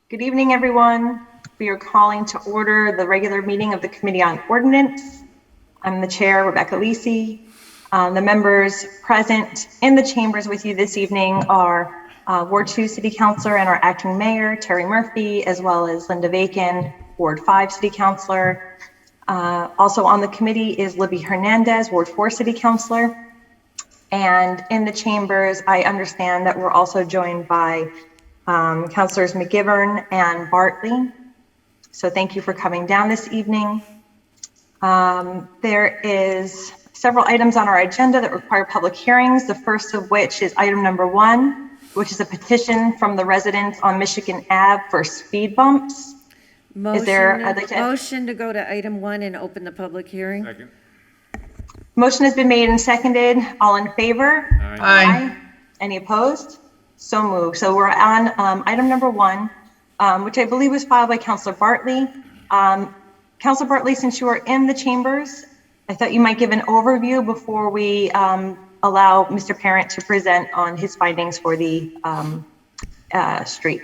Good evening, everyone. We are calling to order the regular meeting of the Committee on Ordinance. I'm the chair, Rebecca LISI. The members present in the chambers with you this evening are Ward 2 City Councilor and our acting mayor, Terry Murphy, as well as Linda Bacon, Ward 5 City Councilor. Also on the committee is Libby Hernandez, Ward 4 City Councilor. And in the chambers, I understand that we're also joined by Councilors McGivern and Bartley. So thank you for coming down this evening. There is several items on our agenda that require public hearings, the first of which is item number 1, which is a petition from the residents on Michigan Ave for speed bumps. Motion to go to item 1 and open the public hearing. Second. Motion has been made and seconded. All in favor? Aye. Any opposed? So moved. So we're on item number 1, which I believe was filed by Councilor Bartley. Councilor Bartley, since you are in the chambers, I thought you might give an overview before we allow Mr. Parent to present on his findings for the street.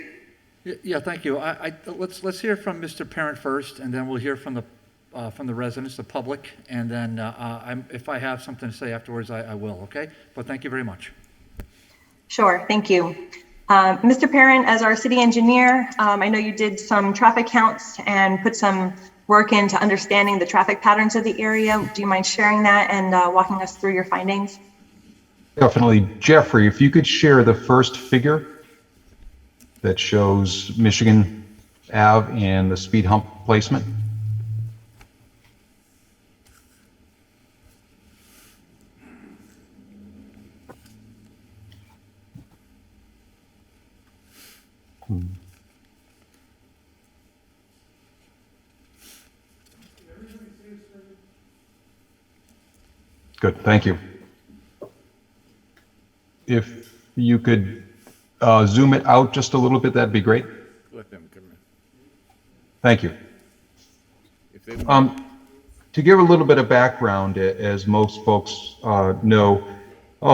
Yeah, thank you. Let's hear from Mr. Parent first, and then we'll hear from the residents, the public, and then if I have something to say afterwards, I will. Okay, but thank you very much. Sure, thank you. Mr. Parent, as our city engineer, I know you did some traffic counts and put some work into understanding the traffic patterns of the area. Do you mind sharing that and walking us through your findings? Definitely. Jeffrey, if you could share the first figure that shows Michigan Ave and the speed hump placement. Good, thank you. If you could zoom it out just a little bit, that'd be great. Let them come in. Thank you. If they want. To give a little bit of background, as most folks know,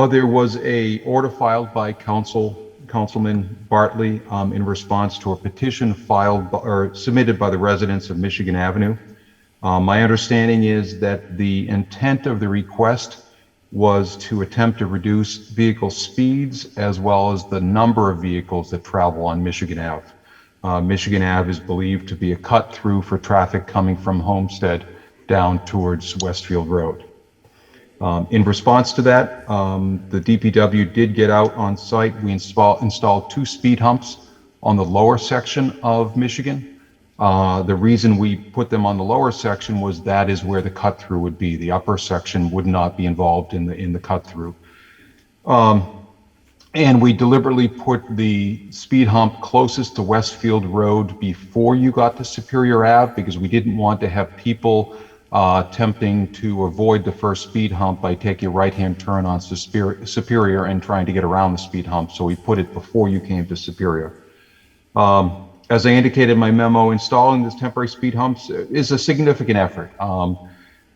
there was a order filed by Councilman Bartley in response to a petition submitted by the residents of Michigan Avenue. My understanding is that the intent of the request was to attempt to reduce vehicle speeds as well as the number of vehicles that travel on Michigan Ave. Michigan Ave is believed to be a cut through for traffic coming from Homestead down towards Westfield Road. In response to that, the DPW did get out on site. We installed 2 speed humps on the lower section of Michigan. The reason we put them on the lower section was that is where the cut through would be. The upper section would not be involved in the cut through. And we deliberately put the speed hump closest to Westfield Road before you got to Superior Ave because we didn't want to have people attempting to avoid the first speed hump by taking a right-hand turn on Superior and trying to get around the speed hump. So we put it before you came to Superior. As I indicated in my memo, installing these temporary speed humps is a significant effort.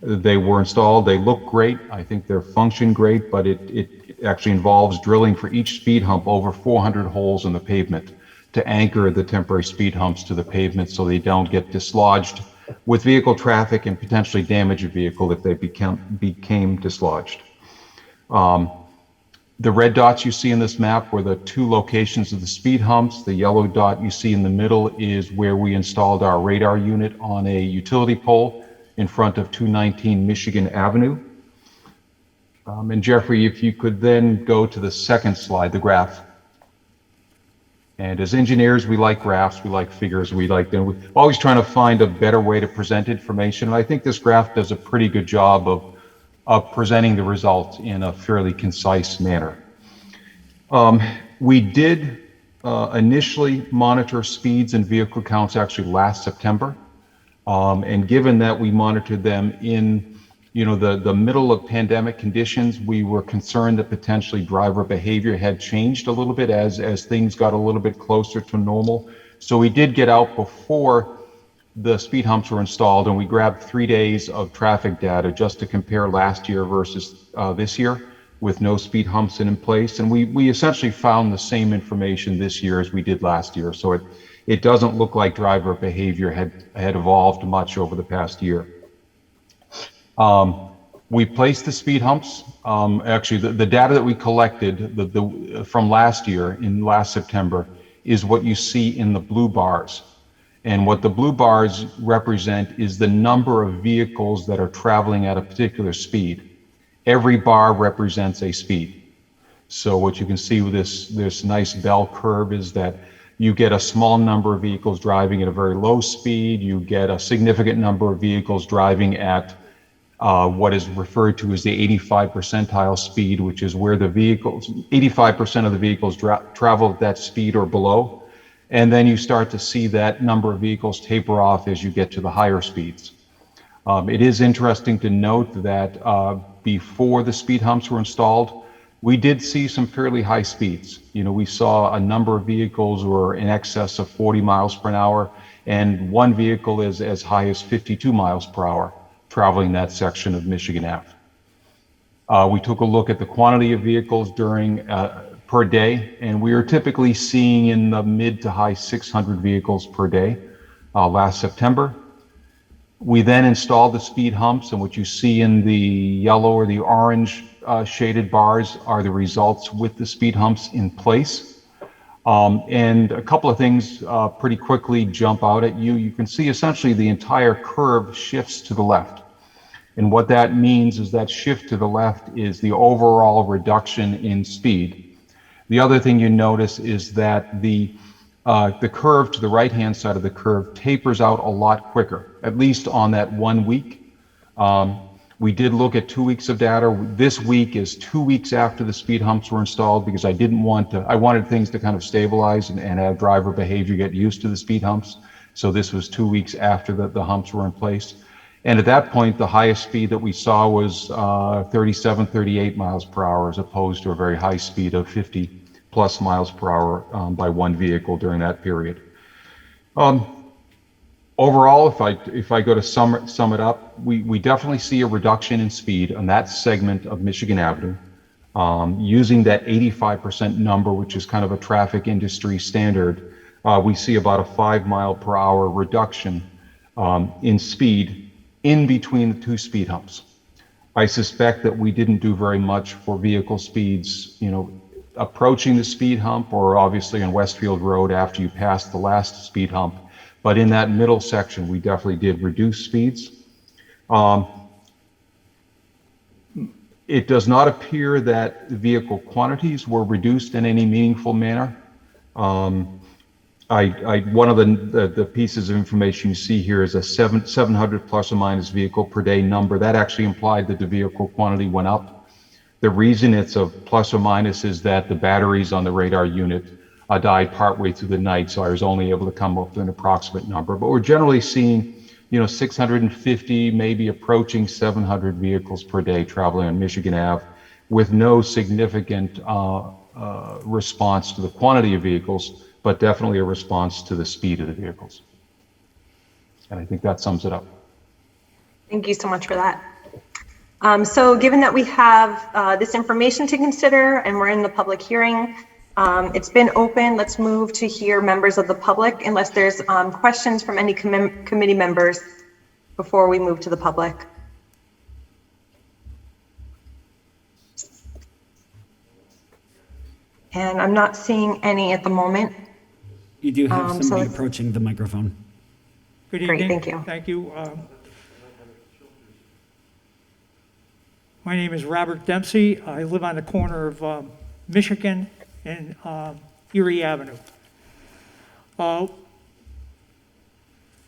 They were installed, they look great. I think they're function great, but it actually involves drilling for each speed hump over 400 holes in the pavement to anchor the temporary speed humps to the pavement so they don't get dislodged with vehicle traffic and potentially damage a vehicle if they became dislodged. The red dots you see in this map were the 2 locations of the speed humps. The yellow dot you see in the middle is where we installed our radar unit on a utility pole in front of 219 Michigan Avenue. And Jeffrey, if you could then go to the second slide, the graph. And as engineers, we like graphs, we like figures, we're always trying to find a better way to present information. And I think this graph does a pretty good job of presenting the results in a fairly concise manner. We did initially monitor speeds and vehicle counts actually last September. And given that we monitored them in the middle of pandemic conditions, we were concerned that potentially driver behavior had changed a little bit as things got a little bit closer to normal. So we did get out before the speed humps were installed, and we grabbed 3 days of traffic data just to compare last year versus this year with no speed humps in place. And we essentially found the same information this year as we did last year. So it doesn't look like driver behavior had evolved much over the past year. We placed the speed humps. Actually, the data that we collected from last year, in last September, is what you see in the blue bars. And what the blue bars represent is the number of vehicles that are traveling at a particular speed. Every bar represents a speed. So what you can see with this nice bell curve is that you get a small number of vehicles driving at a very low speed. You get a significant number of vehicles driving at what is referred to as the 85 percentile speed, which is where the vehicles, 85% of the vehicles travel at that speed or below. And then you start to see that number of vehicles taper off as you get to the higher speeds. It is interesting to note that before the speed humps were installed, we did see some fairly high speeds. We saw a number of vehicles were in excess of 40 miles per hour, and one vehicle is as high as 52 miles per hour traveling that section of Michigan Ave. We took a look at the quantity of vehicles per day, and we are typically seeing in the mid to high 600 vehicles per day last September. We then installed the speed humps, and what you see in the yellow or the orange shaded bars are the results with the speed humps in place. And a couple of things pretty quickly jump out at you. You can see essentially the entire curve shifts to the left. And what that means is that shift to the left is the overall reduction in speed. The other thing you notice is that the curve to the right-hand side of the curve tapers out a lot quicker, at least on that 1 week. We did look at 2 weeks of data. This week is 2 weeks after the speed humps were installed because I wanted things to kind of stabilize and have driver behavior get used to the speed humps. So this was 2 weeks after the humps were in place. And at that point, the highest speed that we saw was 37, 38 miles per hour, as opposed to a very high speed of 50 plus miles per hour by one vehicle during that period. Overall, if I go to sum it up, we definitely see a reduction in speed on that segment of Michigan Avenue. Using that 85% number, which is kind of a traffic industry standard, we see about a 5 mile per hour reduction in speed in between the two speed humps. I suspect that we didn't do very much for vehicle speeds, approaching the speed hump or obviously on Westfield Road after you pass the last speed hump. But in that middle section, we definitely did reduce speeds. It does not appear that vehicle quantities were reduced in any meaningful manner. One of the pieces of information you see here is a 700 plus or minus vehicle per day number. That actually implied that the vehicle quantity went up. The reason it's a plus or minus is that the batteries on the radar unit died partway through the night, so I was only able to come up with an approximate number. But we're generally seeing, 650, maybe approaching 700 vehicles per day traveling on Michigan Ave with no significant response to the quantity of vehicles, but definitely a response to the speed of the vehicles. And I think that sums it up. Thank you so much for that. So given that we have this information to consider and we're in the public hearing, it's been open. Let's move to hear members of the public, unless there's questions from any committee members before we move to the public. And I'm not seeing any at the moment. You do have somebody approaching the microphone. Good evening. Great, thank you. Thank you. My name is Robert Dempsey. I live on the corner of Michigan and Erie Avenue.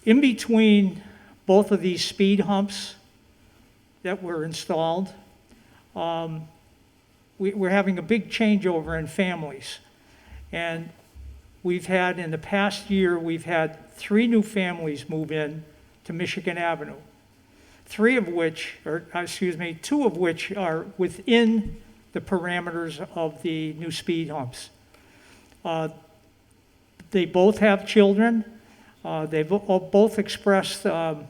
In between both of these speed humps that were installed, we're having a big changeover in families. And we've had, in the past year, we've had 3 new families move in to Michigan Avenue. 2 of which are within the parameters of the new speed humps. They both have children. They've both expressed a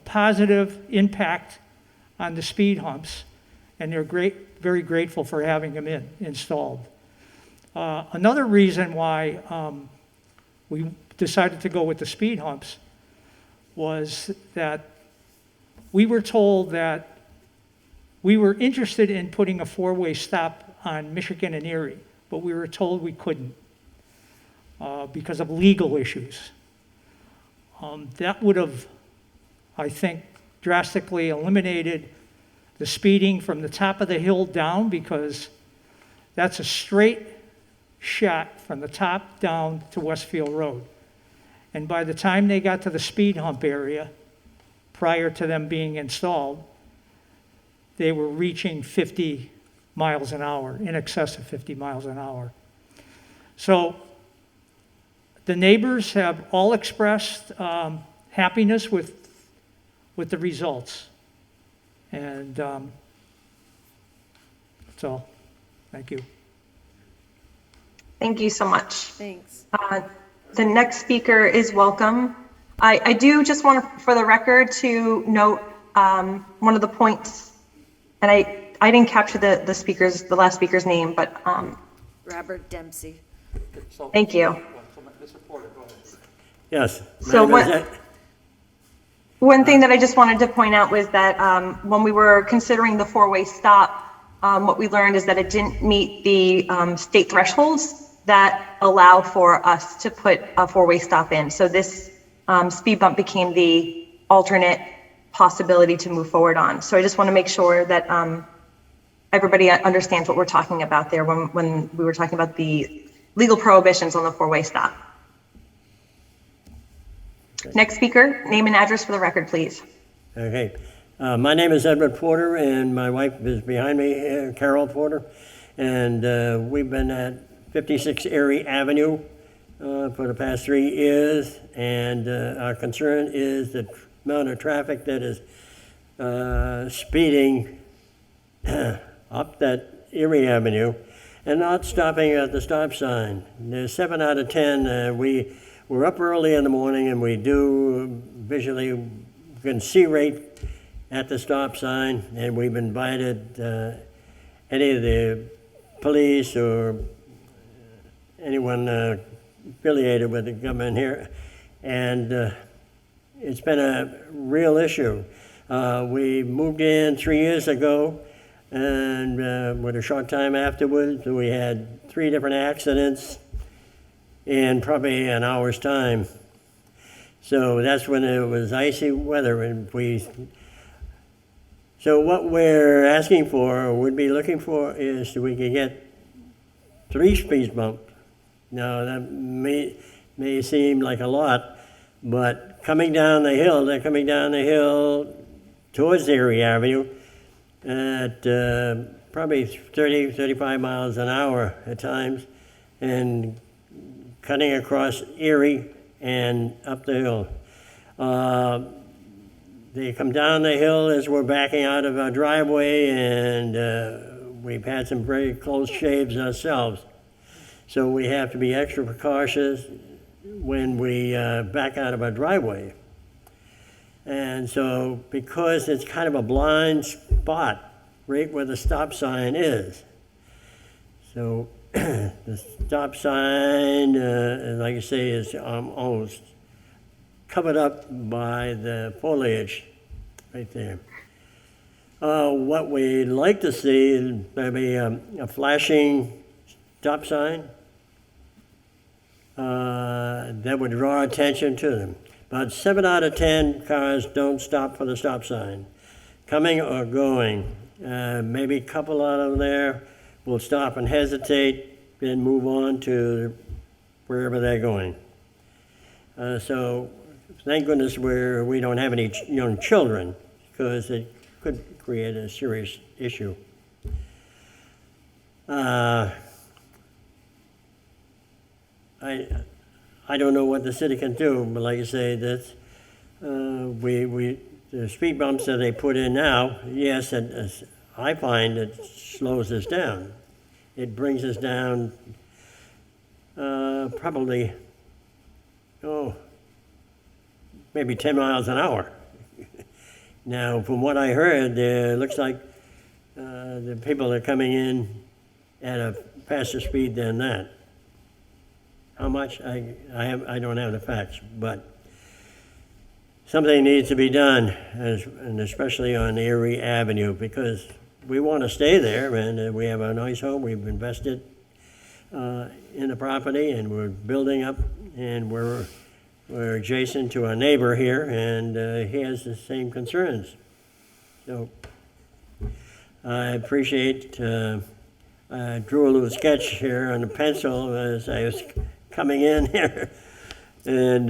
positive impact on the speed humps, and they're very grateful for having them installed. Another reason why we decided to go with the speed humps was that we were told that we were interested in putting a four-way stop on Michigan and Erie, but we were told we couldn't because of legal issues. That would have, I think, drastically eliminated the speeding from the top of the hill down, because that's a straight shot from the top down to Westfield Road. And by the time they got to the speed hump area, prior to them being installed, they were reaching 50 miles an hour, in excess of 50 miles an hour. So the neighbors have all expressed happiness with the results. And that's all. Thank you. Thank you so much. Thanks. The next speaker is welcome. I do just want to, for the record, to note one of the points, and I didn't capture the last speaker's name, but Robert Dempsey. thank you. Yes. So one thing that I just wanted to point out was that when we were considering the four-way stop, what we learned is that it didn't meet the state thresholds that allow for us to put a four-way stop in. So this speed bump became the alternate possibility to move forward on. So I just want to make sure that everybody understands what we're talking about there when we were talking about the legal prohibitions on the four-way stop. Okay. Next speaker, name and address for the record, please. Okay. My name is Edward Porter, and my wife is behind me, Carol Porter. And we've been at 56 Erie Avenue for the past 3 years. And our concern is the amount of traffic that is speeding up that Erie Avenue and not stopping at the stop sign. There's 7 out of 10. We're up early in the morning, and we do visually, we can see right at the stop sign, and we've invited any of the police or anyone affiliated with the government here, and it's been a real issue. We moved in 3 years ago, and with a short time afterwards, we had 3 different accidents in probably an hour's time. So that's when it was icy weather, and so what we're asking for, or would be looking for, is we could get 3 speed bumps. Now that may seem like a lot, but coming down the hill, they're coming down the hill towards Erie Avenue at probably 30, 35 miles an hour at times, and cutting across Erie and up the hill. They come down the hill as we're backing out of our driveway, and we've had some very close shaves ourselves. So we have to be extra precautious when we back out of our driveway. And so because it's kind of a blind spot right where the stop sign is. So the stop sign, like I say, is almost covered up by the foliage right there. What we'd like to see is maybe a flashing stop sign that would draw attention to them. About 7 out of 10 cars don't stop for the stop sign, coming or going. Maybe a couple out of there will stop and hesitate, then move on to wherever they're going. So thank goodness we don't have any young children, because it could create a serious issue. I don't know what the city can do, but like I say, that the speed bumps that they put in now, yes, I find it slows us down. It brings us down probably, maybe 10 miles an hour. Now, from what I heard, it looks like the people are coming in at a faster speed than that. how much, I don't have the facts, but something needs to be done, and especially on Erie Avenue, because we want to stay there, and we have a nice home, we've invested in the property, and we're building up, and we're adjacent to a neighbor here, and he has the same concerns. So I appreciate, I drew a little sketch here on a pencil as I was coming in here, and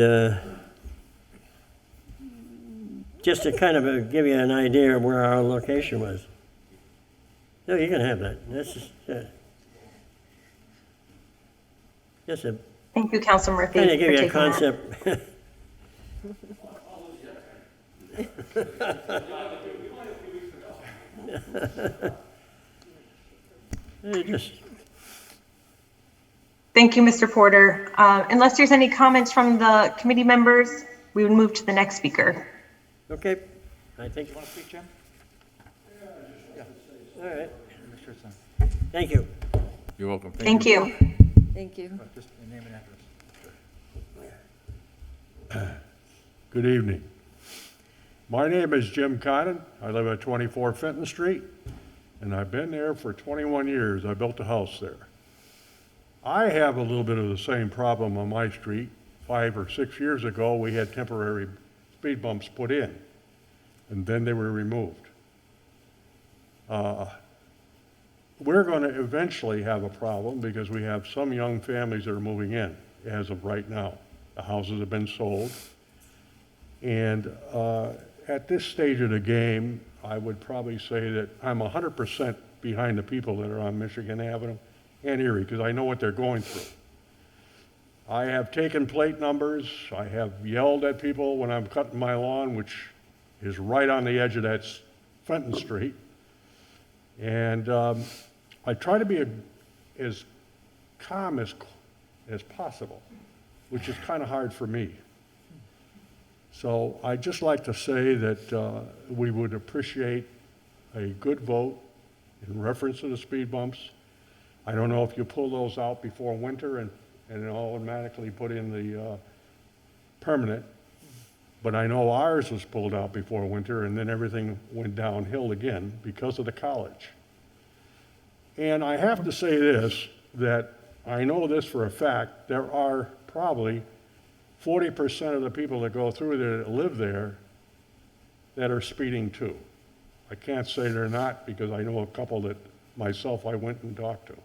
just to kind of give you an idea of where our location was. No, you can have that. That's just a Thank you, Councilor Murphy, kind for of give you a taking that. concept. Just Thank you, Mr. Porter. Unless there's any comments from the committee members, we would move to the next speaker. okay. I think. You want to speak, Jim? All right. Make sure it's on. Thank you. You're welcome. Thank you. Thank you. Just your name and address. Good evening. My name is Jim Cotton. I live at 24 Fenton Street, and I've been there for 21 years. I built a house there. I have a little bit of the same problem on my street. 5 or 6 years ago, we had temporary speed bumps put in, and then they were removed. We're going to eventually have a problem because we have some young families that are moving in as of right now. The houses have been sold. And at this stage of the game, I would probably say that I'm 100% behind the people that are on Michigan Avenue and Erie, because I know what they're going through. I have taken plate numbers. I have yelled at people when I'm cutting my lawn, which is right on the edge of that Fenton Street. And I try to be as calm as possible, which is kind of hard for me. So I'd just like to say that we would appreciate a good vote in reference to the speed bumps. I don't know if you pull those out before winter and automatically put in the permanent, but I know ours was pulled out before winter, and then everything went downhill again because of the college. And I have to say this, that I know this for a fact, there are probably 40% of the people that go through there that live there that are speeding too. I can't say they're not because I know a couple that myself I went and talked to.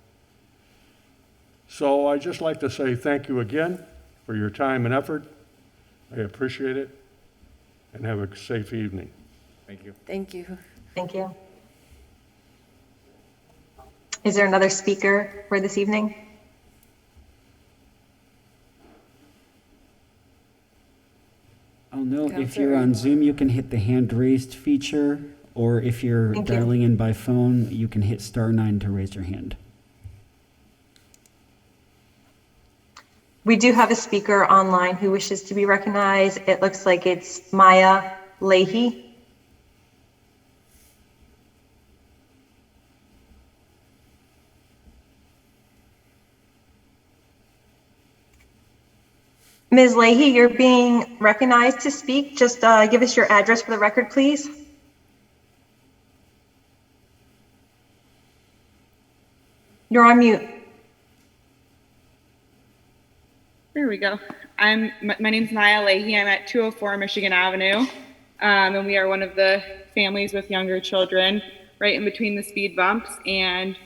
So I'd just like to say thank you again for your time and effort. I appreciate it, and have a safe evening. Thank you. Thank you. Thank you. Is there another speaker for this evening? Oh, no, if Counselor you're on Zoom, you can hit the hand raised feature, or if you're Thank you. dialing in by phone, you can hit *9 to raise your hand. We do have a speaker online who wishes to be recognized. It looks like it's Maya Leahy. Ms. Leahy, you're being recognized to speak. Just give us your address for the record, please. You're on mute. There we go. My name's Naya Leahy. I'm at 204 Michigan Avenue, and we are one of the families with younger children right in between the speed bumps. And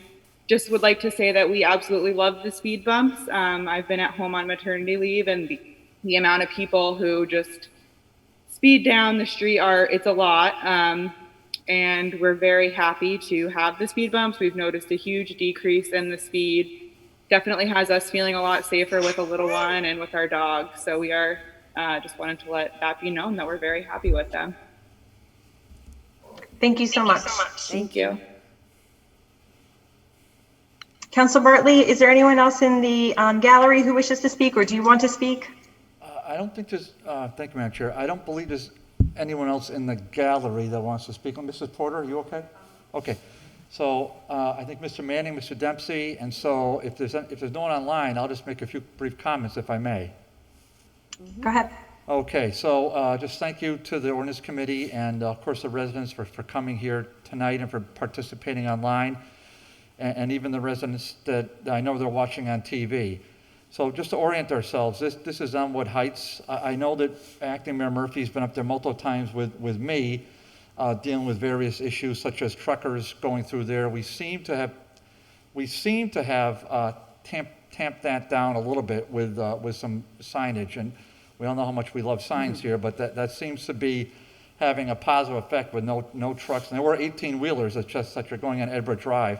just would like to say that we absolutely love the speed bumps. I've been at home on maternity leave, and the amount of people who just speed down the street it's a lot. And we're very happy to have the speed bumps. We've noticed a huge decrease in the speed. Definitely has us feeling a lot safer with a little one and with our dog. So we are just wanted to let that be known that we're very happy with them. Thank you so much. Thank you. Council Bartley, is there anyone else in the gallery who wishes to speak, or do you want to speak? I don't think there's, thank you, Madam Chair. I don't believe there's anyone else in the gallery that wants to speak. Mrs. Porter, are you okay? Okay. So I think Mr. Manning, Mr. Dempsey, and so if there's no one online, I'll just make a few brief comments if I may. Go ahead. Okay, so just thank you to the ordinance committee and of course the residents for coming here tonight and for participating online, and even the residents that I know they're watching on TV. So just to orient ourselves, this is Elmwood Heights. I know that Acting Mayor Murphy's been up there multiple times with me, dealing with various issues such as truckers going through there. We seem to have tamped that down a little bit with some signage, and we all know how much we love signs here, but that seems to be having a positive effect with no trucks. And there were 18-wheelers that are going on Edward Drive.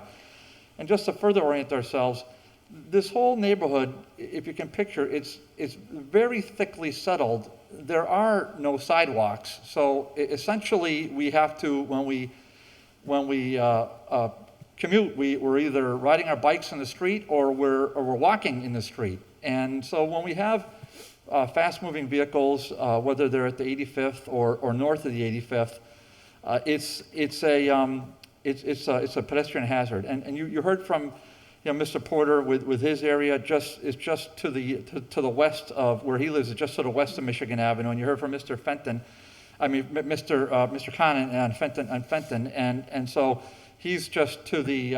And just to further orient ourselves, this whole neighborhood, if you can picture, it's very thickly settled. There are no sidewalks, so essentially we have to, when we commute, we're either riding our bikes in the street or we're walking in the street. And so when we have fast-moving vehicles, whether they're at the 85th or north of the 85th, it's a pedestrian hazard. And you heard from Mr. Porter with his area is just to the west of where he lives, is just to the west of Michigan Avenue. And you heard from Mr. Conant on Fenton, and so he's just to the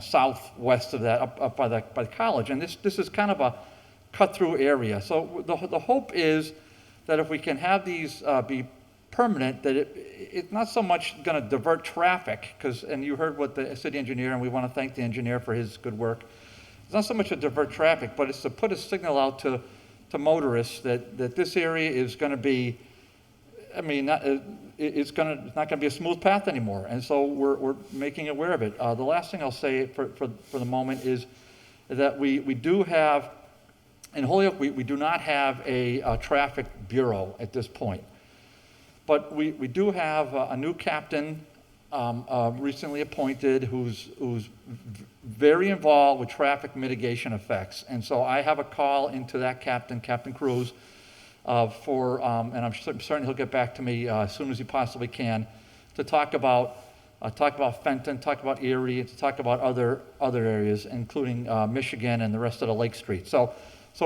southwest of that, up by the college. And this is kind of a cut-through area. So the hope is that if we can have these be permanent, that it's not so much going to divert traffic, and you heard what the city engineer, and we want to thank the engineer for his good work. It's not so much to divert traffic, but it's to put a signal out to motorists that this area is going to be, it's not going to be a smooth path anymore. And so we're making aware of it. The last thing I'll say for the moment is that we do have, in Holyoke, we do not have a traffic bureau at this point. But we do have a new captain recently appointed who's very involved with traffic mitigation effects. And so I have a call into that captain, Captain Cruz, and I'm certain he'll get back to me as soon as he possibly can, to talk about Fenton, talk about Erie, and to talk about other areas, including Michigan and the rest of the Lake Street. So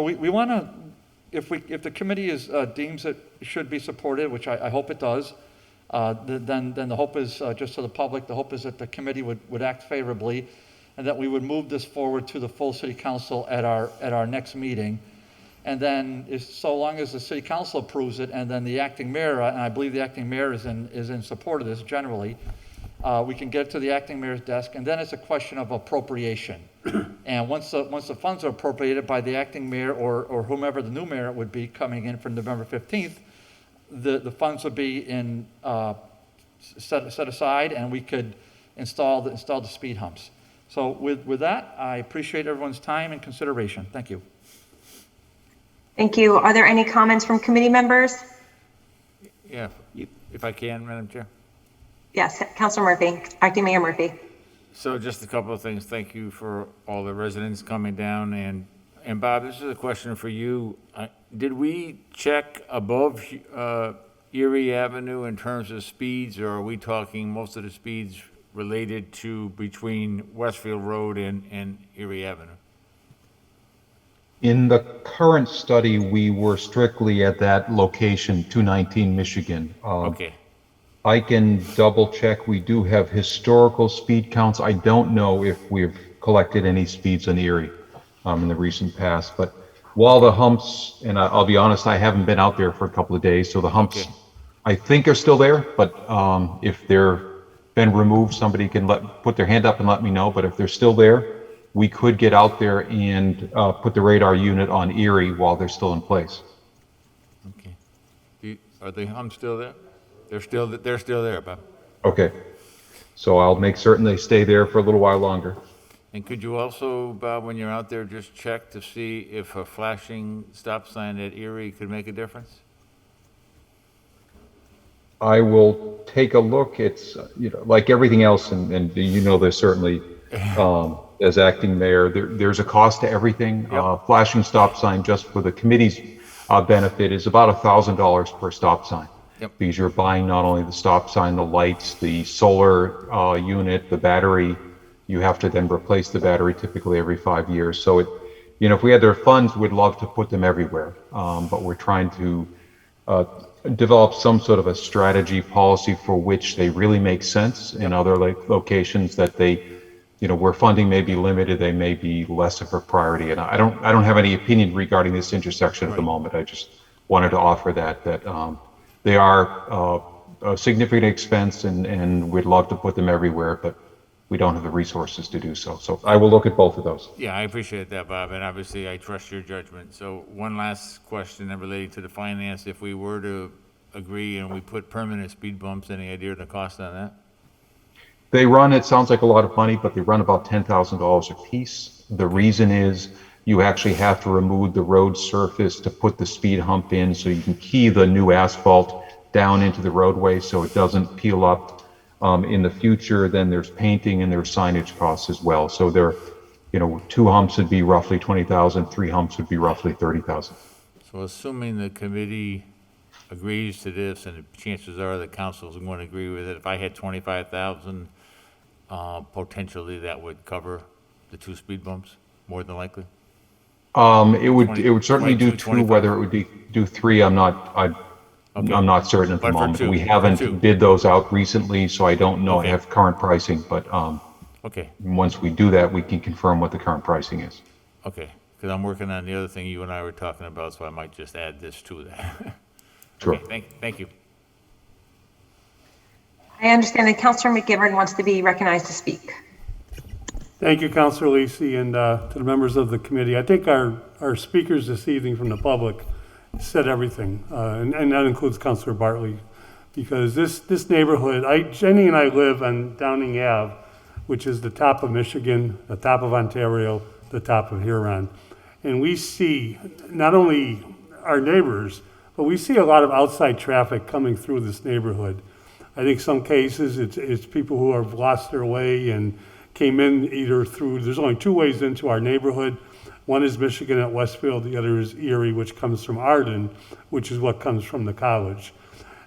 we want to, if the committee deems it should be supported, which I hope it does, then the hope is, just to the public, the hope is that the committee would act favorably, and that we would move this forward to the full city council at our next meeting. And then, so long as the city council approves it, and then the acting mayor, and I believe the acting mayor is in support of this generally, we can get it to the acting mayor's desk, and then it's a question of appropriation. And once the funds are appropriated by the acting mayor or whomever the new mayor would be coming in for November 15th, the funds would be set aside, and we could install the speed humps. So with that, I appreciate everyone's time and consideration. Thank you. Thank you. Are there any comments from committee members? Yeah, if I can, Madam Chair. Yes, Councilor Murphy, Acting Mayor Murphy. So just a couple of things. Thank you for all the residents coming down. And Bob, this is a question for you. Did we check above Erie Avenue in terms of speeds, or are we talking most of the speeds related to between Westfield Road and Erie Avenue? In the current study, we were strictly at that location, 219 Michigan. Okay. I can double check. We do have historical speed counts. I don't know if we've collected any speeds on Erie in the recent past, but while the humps, and I'll be honest, I haven't been out there for a couple of days, so the humps, okay, I think are still there, but if they're been removed, somebody can put their hand up and let me know. But if they're still there, we could get out there and put the radar unit on Erie while they're still in place. Okay. Are the humps still there? They're still there, Bob. Okay. So I'll make certain they stay there for a little while longer. And could you also, Bob, when you're out there, just check to see if a flashing stop sign at Erie could make a difference? I will take a look. It's, like everything else, and there's certainly, as acting mayor, there's a cost to everything. Yep. Flashing stop sign, just for the committee's benefit, is about $1,000 per stop sign. Yep. Because you're buying not only the stop sign, the lights, the solar unit, the battery. You have to then replace the battery typically every 5 years. So it, if we had their funds, we'd love to put them everywhere. But we're trying to develop some sort of a strategy policy for which they really make sense in other locations that they, where funding may be limited, they may be less of a priority. And I don't have any opinion regarding this intersection at the moment. I just wanted to offer that they are a significant expense, and we'd love to put them everywhere, but we don't have the resources to do so. So I will look at both of those. Yeah, I appreciate that, Bob, and obviously I trust your judgment. So one last question related to the finance. If we were to agree and we put permanent speed bumps, any idea of the cost on that? They run, it sounds like a lot of money, but they run about $10,000 a piece. The reason is you actually have to remove the road surface to put the speed hump in, so you can key the new asphalt down into the roadway so it doesn't peel up in the future. Then there's painting and there's signage costs as well. So there, 2 humps would be roughly $20,000, 3 humps would be roughly $30,000. So assuming the committee agrees to this, and the chances are the council is going to agree with it, if I had 25,000, potentially that would cover the 2 speed bumps, more than likely? It would certainly do 2. 25. Whether it would do 3, I'm not certain at the But for moment. 2, We for haven't 2. bid those out recently, so I don't know. I Okay. have current pricing, but Okay, once we do that, we can confirm what the current pricing is. okay, because I'm working on the other thing you and I were talking about, so I might just add this to that. Sure. Okay, thank you. I understand that Councilor McGivern wants to be recognized to speak. Thank you, Councilor Lisi, and to the members of the committee. I think our speakers this evening from the public said everything, and that includes Councilor Bartley, because this neighborhood, Jenny and I live on Downing Ave, which is the top of Michigan, the top of Ontario, the top of Huron. And we see not only our neighbors, but we see a lot of outside traffic coming through this neighborhood. I think some cases it's people who have lost their way and came in either through, there's only 2 ways into our neighborhood. One is Michigan at Westfield, the other is Erie, which comes from Arden, which is what comes from the college.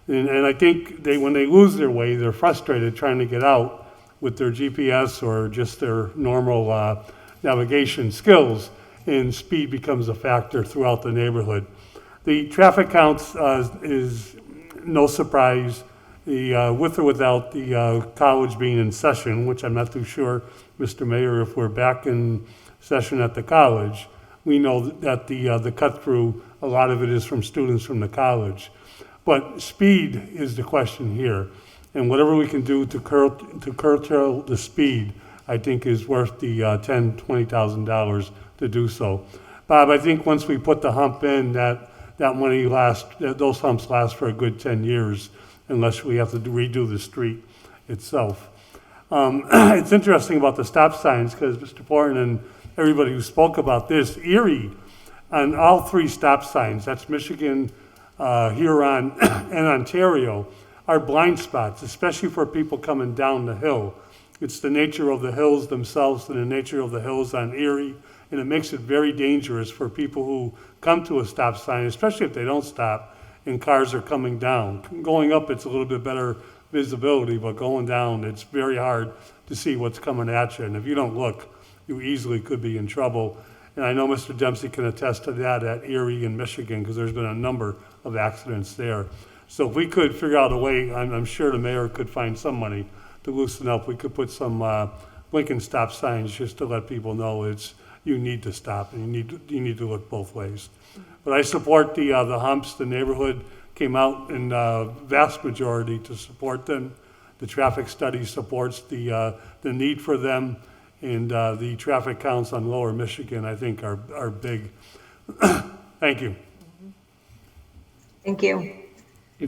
And I think when they lose their way, they're frustrated trying to get out with their GPS or just their normal navigation skills, and speed becomes a factor throughout the neighborhood. The traffic counts is no surprise. With or without the college being in session, which I'm not too sure, Mr. Mayor, if we're back in session at the college, we know that the cut through, a lot of it is from students from the college. But speed is the question here. And whatever we can do to curtail the speed, I think is worth the $10,000, $20,000 to do so. Bob, I think once we put the hump in, that money those humps last for a good 10 years, unless we have to redo the street itself. It's interesting about the stop signs, because Mr. Porton and everybody who spoke about this, Erie, on all 3 stop signs, that's Michigan, Huron, and Ontario, are blind spots, especially for people coming down the hill. It's the nature of the hills themselves and the nature of the hills on Erie, and it makes it very dangerous for people who come to a stop sign, especially if they don't stop and cars are coming down. Going up, it's a little bit better visibility, but going down, it's very hard to see what's coming at you. And if you don't look, you easily could be in trouble. And I know Mr. Dempsey can attest to that at Erie in Michigan, because there's been a number of accidents there. So if we could figure out a way, I'm sure the mayor could find some money to loosen up. We could put some blinking stop signs just to let people know you need to stop and you need to look both ways. But I support the humps. The neighborhood came out in vast majority to support them. The traffic study supports the need for them, and the traffic counts on Lower Michigan, I think, are big. Thank you. Thank you.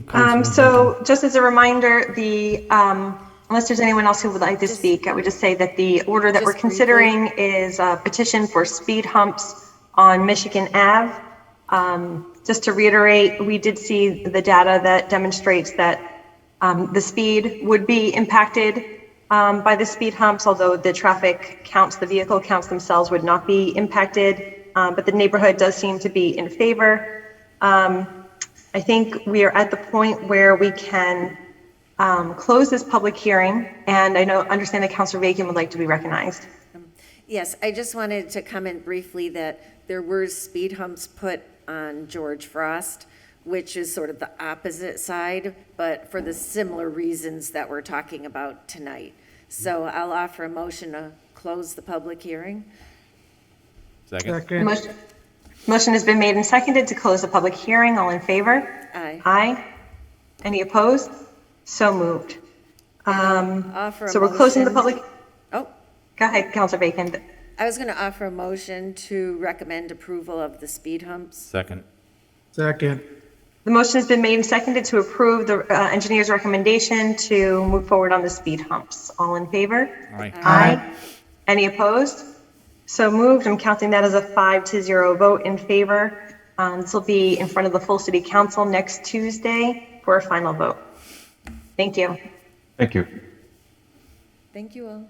Councilor So just as a reminder, unless there's anyone else who would like to speak, I would just say that the order that we're Just briefly. considering is a petition for speed humps on Michigan Ave. Just to reiterate, we did see the data that demonstrates that the speed would be impacted by the speed humps, although the traffic counts, the vehicle counts themselves would not be impacted, but the neighborhood does seem to be in favor. I think we are at the point where we can close this public hearing, and understand that Councilor Bacon would like to be recognized. Yes, I just wanted to comment briefly that there were speed humps put on George Frost, which is sort of the opposite side, but for the similar reasons that we're talking about tonight. So I'll offer a motion to close the public hearing. Second? Motion has been made and seconded to close the public hearing. All in favor? Aye. Aye. Any opposed? So moved. Offer a So we're closing the motion- public, Oh, go ahead, Councilor Bacon. I was going to offer a motion to recommend approval of the speed humps. Second. Second. The motion has been made and seconded to approve the engineer's recommendation to move forward on the speed humps. All in favor? Aye. Aye. Any opposed? So moved. I'm counting that as a 5-0 vote in favor. This will be in front of the full city council next Tuesday for a final vote. Thank you. Thank you. Thank you all.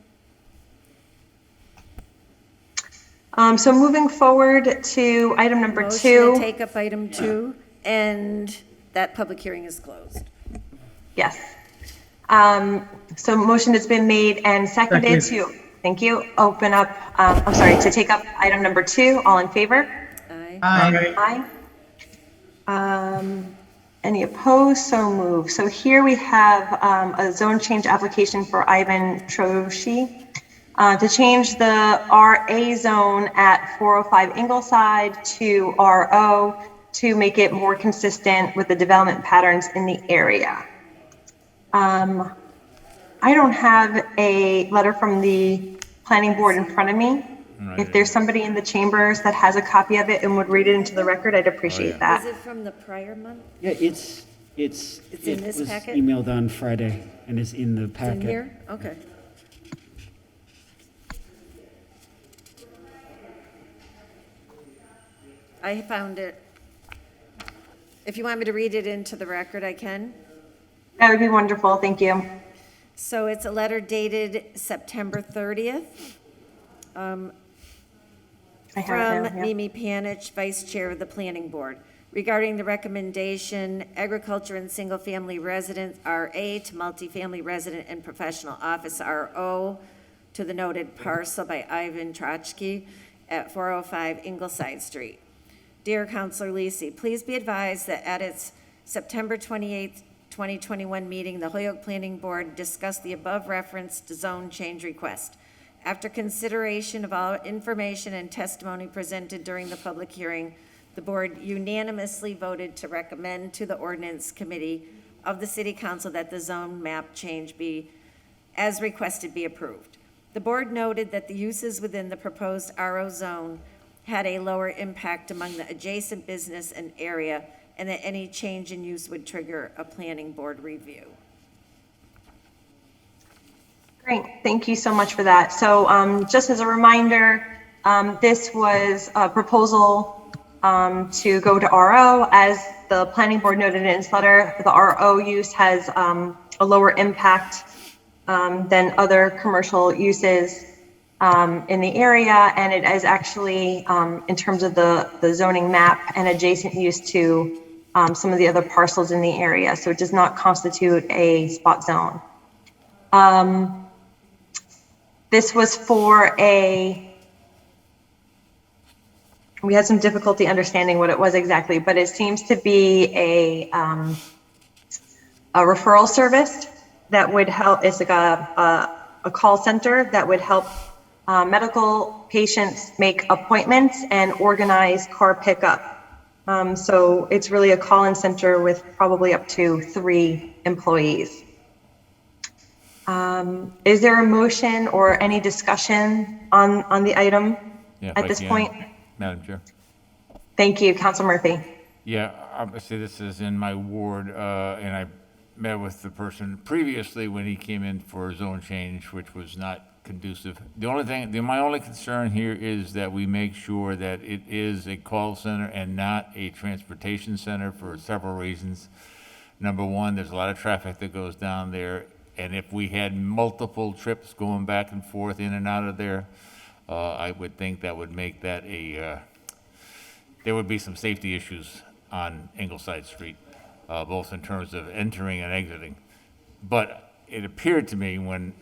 So moving forward to item number Motion 2. to take up item 2, and that public hearing is closed. Yes. So motion has been made and seconded to, thank you, open up, to take up item number 2. All in favor? Aye. Aye. Any opposed? So moved. So here we have a zone change application for Ivan Troshchiy to change the RA zone at 405 Ingleside to RO to make it more consistent with the development patterns in the area. I don't have a letter from the planning board in front of me. If there's somebody in the chambers that has a copy of it and would read it into the record, I'd appreciate that. Is it from the prior month? Yeah, it in was this packet? emailed on Friday and is in the It's packet. in here? Okay. I found it. If you want me to read it into the record, I can. That would be wonderful. Thank you. So it's a letter dated September 30th. I have it From now, yeah. Mimi Panich, Vice Chair of the Planning Board, regarding the recommendation agriculture and single-family residence, RA, to multifamily resident and professional office, RO, to the noted parcel by Ivan Troshchiy at 405 Ingleside Street. Dear Councilor LISI, please be advised that at its September 28th, 2021 meeting, the Holyoke Planning Board discussed the above referenced zone change request. After consideration of all information and testimony presented during the public hearing, the board unanimously voted to recommend to the Ordinance Committee of the City Council that the zone map change be, as requested, be approved. The board noted that the uses within the proposed RO zone had a lower impact among the adjacent business and area, and that any change in use would trigger a planning board review. Great, thank you so much for that. So just as a reminder, this was a proposal to go to RO. As the planning board noted in its letter, the RO use has a lower impact than other commercial uses in the area, and it is actually, in terms of the zoning map, an adjacent use to some of the other parcels in the area, so it does not constitute a spot zone. This was for we had some difficulty understanding what it was exactly, but it seems to be a referral service that would help. It's like a call center that would help medical patients make appointments and organize car pickup. So it's really a call-in center with probably up to 3 employees. Is there a motion or any discussion on the item at this point? Madam Chair. Thank you, Council Murphy. Yeah, obviously this is in my ward, and I met with the person previously when he came in for a zone change, which was not conducive. My only concern here is that we make sure that it is a call center and not a transportation center for several reasons. Number one, there's a lot of traffic that goes down there, and if we had multiple trips going back and forth in and out of there, I would think that would make that there would be some safety issues on Ingleside Street. both in terms of entering and exiting. But it appeared to me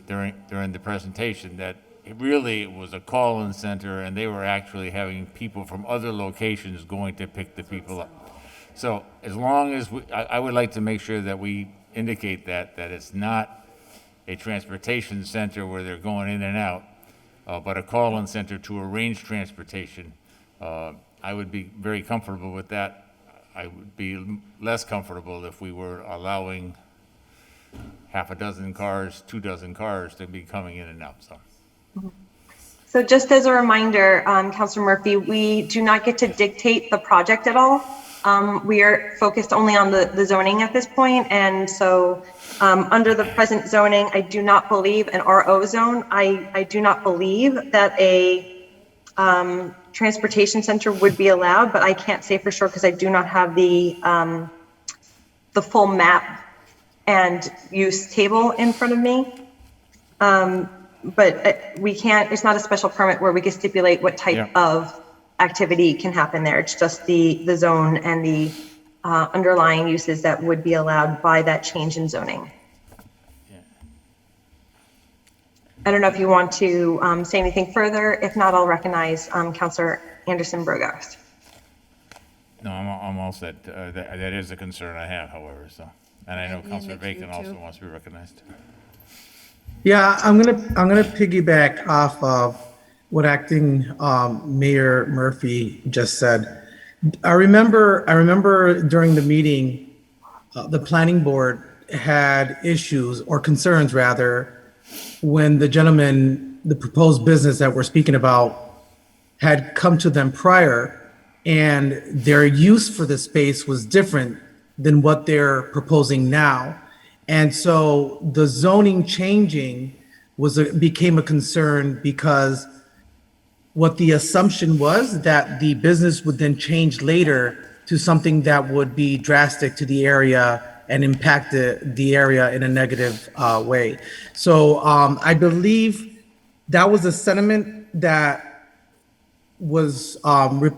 during the presentation that it really was a call-in center, and they were actually having people from other locations going to pick the people up. So as long as I would like to make sure that we indicate that it's not a transportation center where they're going in and out, but a call-in center to arrange transportation. I would be very comfortable with that. I would be less comfortable if we were allowing half a dozen cars, 24 cars to be coming in and out, so. So just as a reminder, Councilor Murphy, we do not get to dictate the project at all. We are focused only on the zoning at this point, and so under the present zoning, I do not believe an RO zone. I do not believe that a transportation center would be allowed, but I can't say for sure because I do not have the full map and use table in front of me. But we can't, it's not a special permit where we can stipulate what type of activity can happen there. It's just the zone and the underlying uses that would be allowed by that change in zoning. I don't know if you want to say anything further. If not, I'll recognize Councilor Anderson Burgos. No, I'm all set. That is a concern I have, however, so. And I know Councilor Bacon also wants to be recognized. Yeah, I'm gonna piggyback off of what Acting Mayor Murphy just said. I remember during the meeting, the planning board had issues or concerns rather when the proposed business that we're speaking about had come to them prior, and their use for the space was different than what they're proposing now. And so the zoning changing became a concern because what the assumption was that the business would then change later to something that would be drastic to the area and impact the area in a negative way. So I believe that was a sentiment that was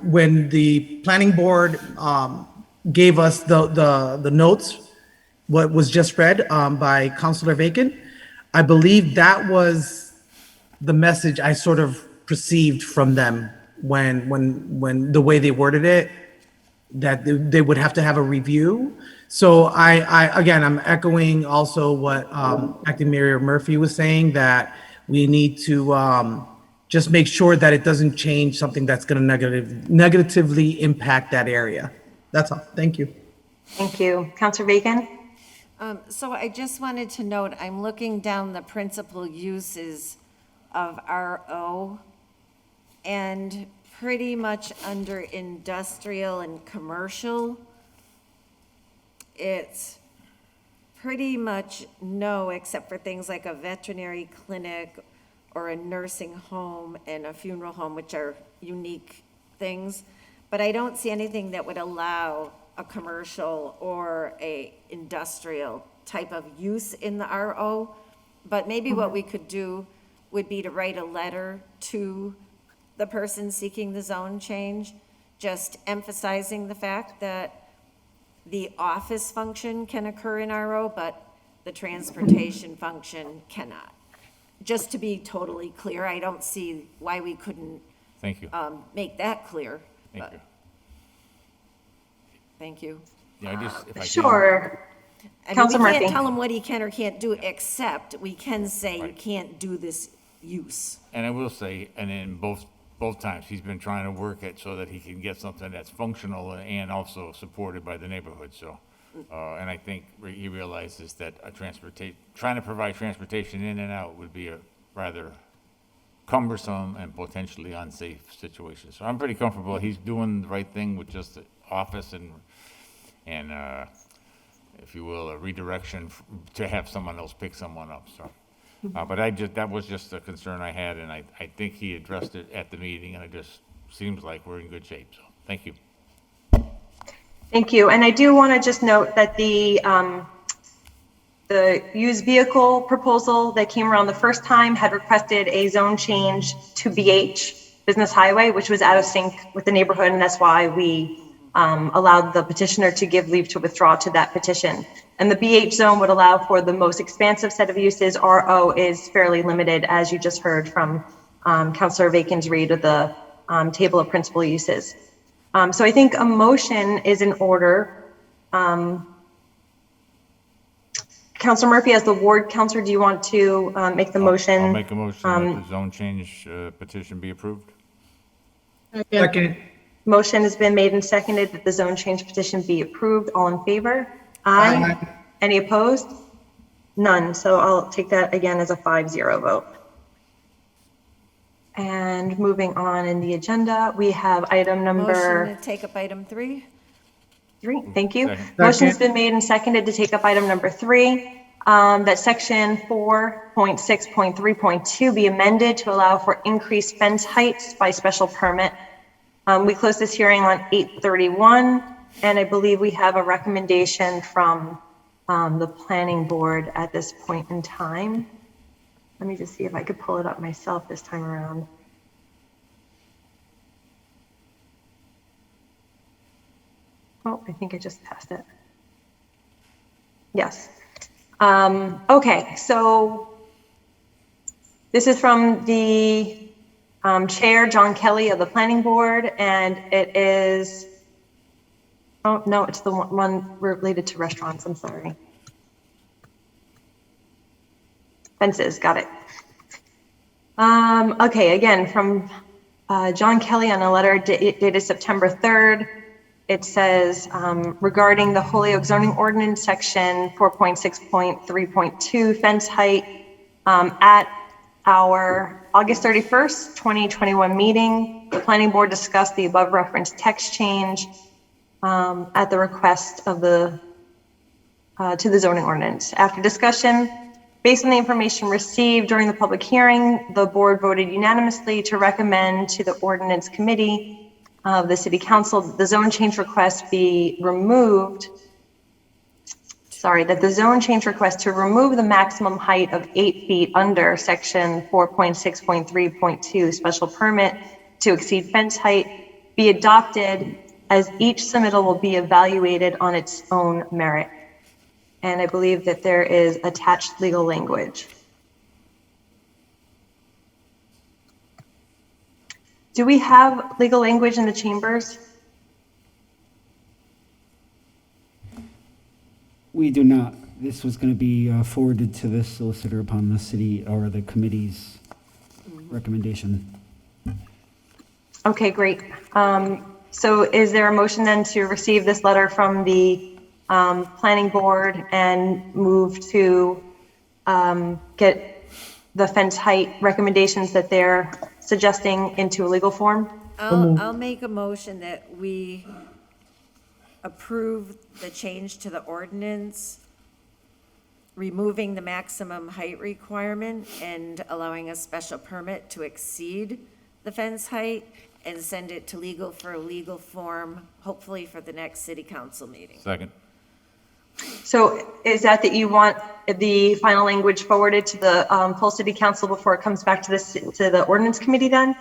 when the planning board gave us the notes, what was just read by Councilor Bacon. I believe that was the message I sort of perceived from them when the way they worded it, that they would have to have a review. So I'm echoing also what Acting Mayor Murphy was saying, that we need to just make sure that it doesn't change something that's going to negatively impact that area. That's all. Thank you. Thank you. Councilor Bacon? So I just wanted to note, I'm looking down the principal uses of RO, and pretty much under industrial and commercial, it's pretty much no, except for things like a veterinary clinic or a nursing home and a funeral home, which are unique things. But I don't see anything that would allow a commercial or a industrial type of use in the RO. But maybe what we could do would be to write a letter to the person seeking the zone change, just emphasizing the fact that the office function can occur in RO, but the transportation function cannot. Just to be totally clear, I don't see why we couldn't Thank you. make that clear. Thank you. Thank you. Yeah, if I can. Sure. I mean, Councilor we can't Murphy. tell them what he can or can't do, except we can say you can't do this use. And I will say, and in both times, he's been trying to work it so that he can get something that's functional and also supported by the neighborhood, so. And I think he realizes that trying to provide transportation in and out would be a rather cumbersome and potentially unsafe situation. So I'm pretty comfortable he's doing the right thing with just the office and if you will, a redirection to have someone else pick someone up, so. But that was just a concern I had, and I think he addressed it at the meeting, and it just seems like we're in good shape, so, thank you. Thank you. And I do want to just note that the used vehicle proposal that came around the first time had requested a zone change to BH, Business Highway, which was out of sync with the neighborhood, and that's why we allowed the petitioner to give leave to withdraw to that petition. And the BH zone would allow for the most expansive set of uses. RO is fairly limited, as you just heard from Councilor Bacon's read of the table of principal uses. So I think a motion is in order. Councilor Murphy, as the ward counselor, do you want to make the motion? I'll make a motion that the zone change petition be approved. Second. Motion has been made and seconded that the zone change petition be approved. All in favor? Aye. Any opposed? None. So I'll take that again as a 5-0 vote. And moving on in the agenda, we have item number Motion to take up item 3. 3. Thank you. Second. Motion's been made and seconded to take up item number 3, that section 4.6.3.2 be amended to allow for increased fence heights by special permit. We closed this hearing on 8/31, and I believe we have a recommendation from the planning board at this point in time. Let me just see if I could pull it up myself this time around. Oh, I think I just passed it. Yes. Okay, so this is from the Chair, John Kelly of the Planning Board, and it is, oh, no, it's the one related to restaurants, I'm sorry. Fences, got it. Okay, again, from John Kelly on a letter dated September 3rd. It says, regarding the Holyoke zoning ordinance section 4.6.3.2 fence height, at our August 31st, 2021 meeting, the planning board discussed the above referenced text change at the request of the to the zoning ordinance. After discussion, based on the information received during the public hearing, the board voted unanimously to recommend to the ordinance committee of the city council that the zone change request be removed. Sorry, that the zone change request to remove the maximum height of 8 feet under section 4.6.3.2 special permit to exceed fence height be adopted, as each submittal will be evaluated on its own merit. And I believe that there is attached legal language. Do we have legal language in the chambers? We do not. This was going to be forwarded to the solicitor upon the city or the committee's recommendation. Okay, great. So is there a motion then to receive this letter from the planning board and move to get the fence height recommendations that they're suggesting into a legal form? I'll make a motion that we approve the change to the ordinance, removing the maximum height requirement and allowing a special permit to exceed the fence height, and send it to legal for a legal form, hopefully for the next city council meeting. Second. So is that you want the final language forwarded to the full city council before it comes back to the ordinance committee then?